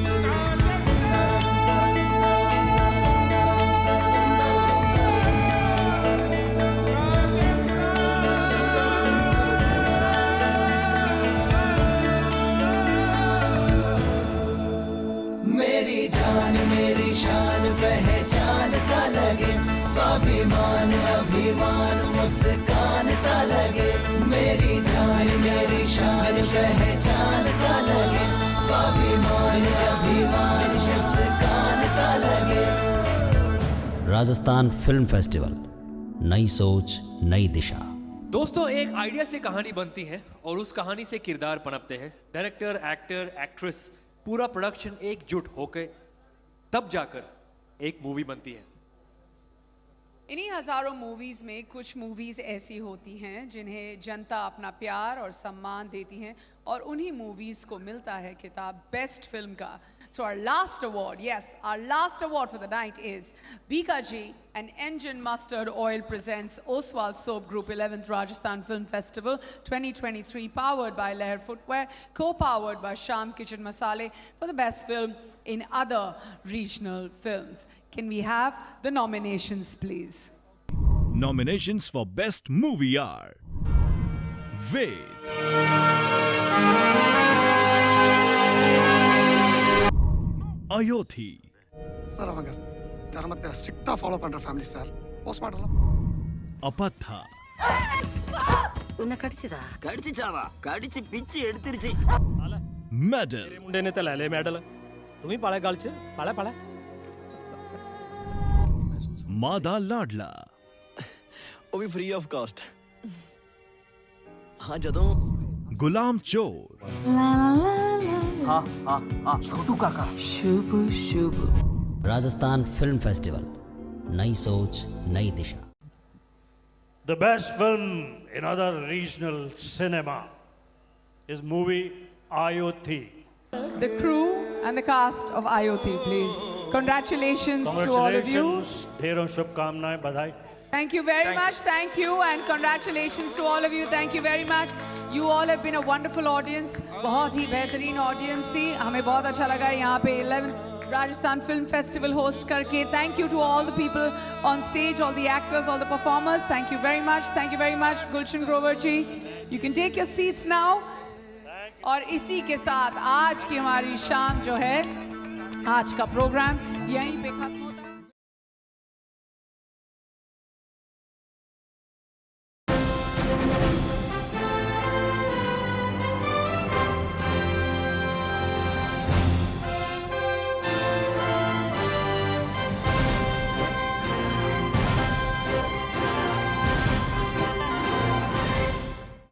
[SPEAKER 14] मेरी मेरी जान मेरी शान पहचान सा लगे, स्वाभिमान अभिमान मुस्कान सा लगे, मेरी जान मेरी शान पहचान सा लगे, स्वाभिमान अभिमान मुस्कान सा लगे।
[SPEAKER 6] राजस्थान फिल्म फेस्टिवल, नई सोच नई दिशा।
[SPEAKER 3] दोस्तों, एक आइडिया से कहानी बनती है और उस कहानी से किरदार पनपते हैं। डायरेक्टर, एक्टर, एक्ट्रेस, पूरा प्रोडक्शन एकजुट होकर तब जाकर एक मूवी बनती है।
[SPEAKER 13] इन्हीं हजारों मूवीज में कुछ मूवीज ऐसी होती हैं जिन्हें जनता अपना प्यार और सम्मान देती हैं और उन्हीं मूवीज को मिलता है खिताब बेस्ट फिल्म का। So our last award, yes, our last award for the night is Bikaji and Engine Mustard Oil presents Oswald Soap Group 11th Rajasthan Film Festival 2023, powered by Leher Footwear, co-powered by Sham Kitchen Masale for the best film in other regional films. Can we have the nominations, please?
[SPEAKER 1] Nominations for Best Movie are Ved, Ayothi,
[SPEAKER 12] sir அவங்க தர்மத்தை ஸ்ட்ரிக்டா ஃபாலோ பண்ற ஃபேமிலி சார். போஸ்ட்மார்ட்டம்
[SPEAKER 1] Apatha,
[SPEAKER 2] உன்னை கடிச்சதா?
[SPEAKER 18] கடிச்சிச்சாவா? கடிச்சு பிச்சு எடுத்துருச்சு.
[SPEAKER 1] Medal,
[SPEAKER 10] मुंडे ने तो ले ले मेडल तुम ही पाले गल च पाले पाले
[SPEAKER 1] Mada Ladla,
[SPEAKER 18] ਉਹ ਵੀ ਫ੍ਰੀ ਆਫ ਕਾਸਟ। ਹਾਂ ਜਦੋਂ
[SPEAKER 1] Gulam Chor,
[SPEAKER 18] ਹਾਂ ਹਾਂ ਹਾਂ ਛੋਟੂ ਕਾਕਾ शुभ शुभ।
[SPEAKER 6] राजस्थान फिल्म फेस्टिवल, नई सोच नई दिशा।
[SPEAKER 7] The best film in other regional cinema is movie Ayothi.
[SPEAKER 13] The crew and the cast of Ayothi, please. Congratulations to all of you.
[SPEAKER 7] ढेरों शुभकामनाएं, बधाई।
[SPEAKER 13] Thank you very much. Thank you and congratulations to all of you. Thank you very much. You all have been a wonderful audience. बहुत ही बेहतरीन audience थी। हमें बहुत अच्छा लगा यहाँ पे 11th Rajasthan Film Festival host करके। Thank you to all the people on stage, all the actors, all the performers. Thank you very much. Thank you very much, Gulshan Grover ji. You can take your seats now. और इसी के साथ आज की हमारी शाम जो है, आज का प्रोग्राम यहीं पे खत्म।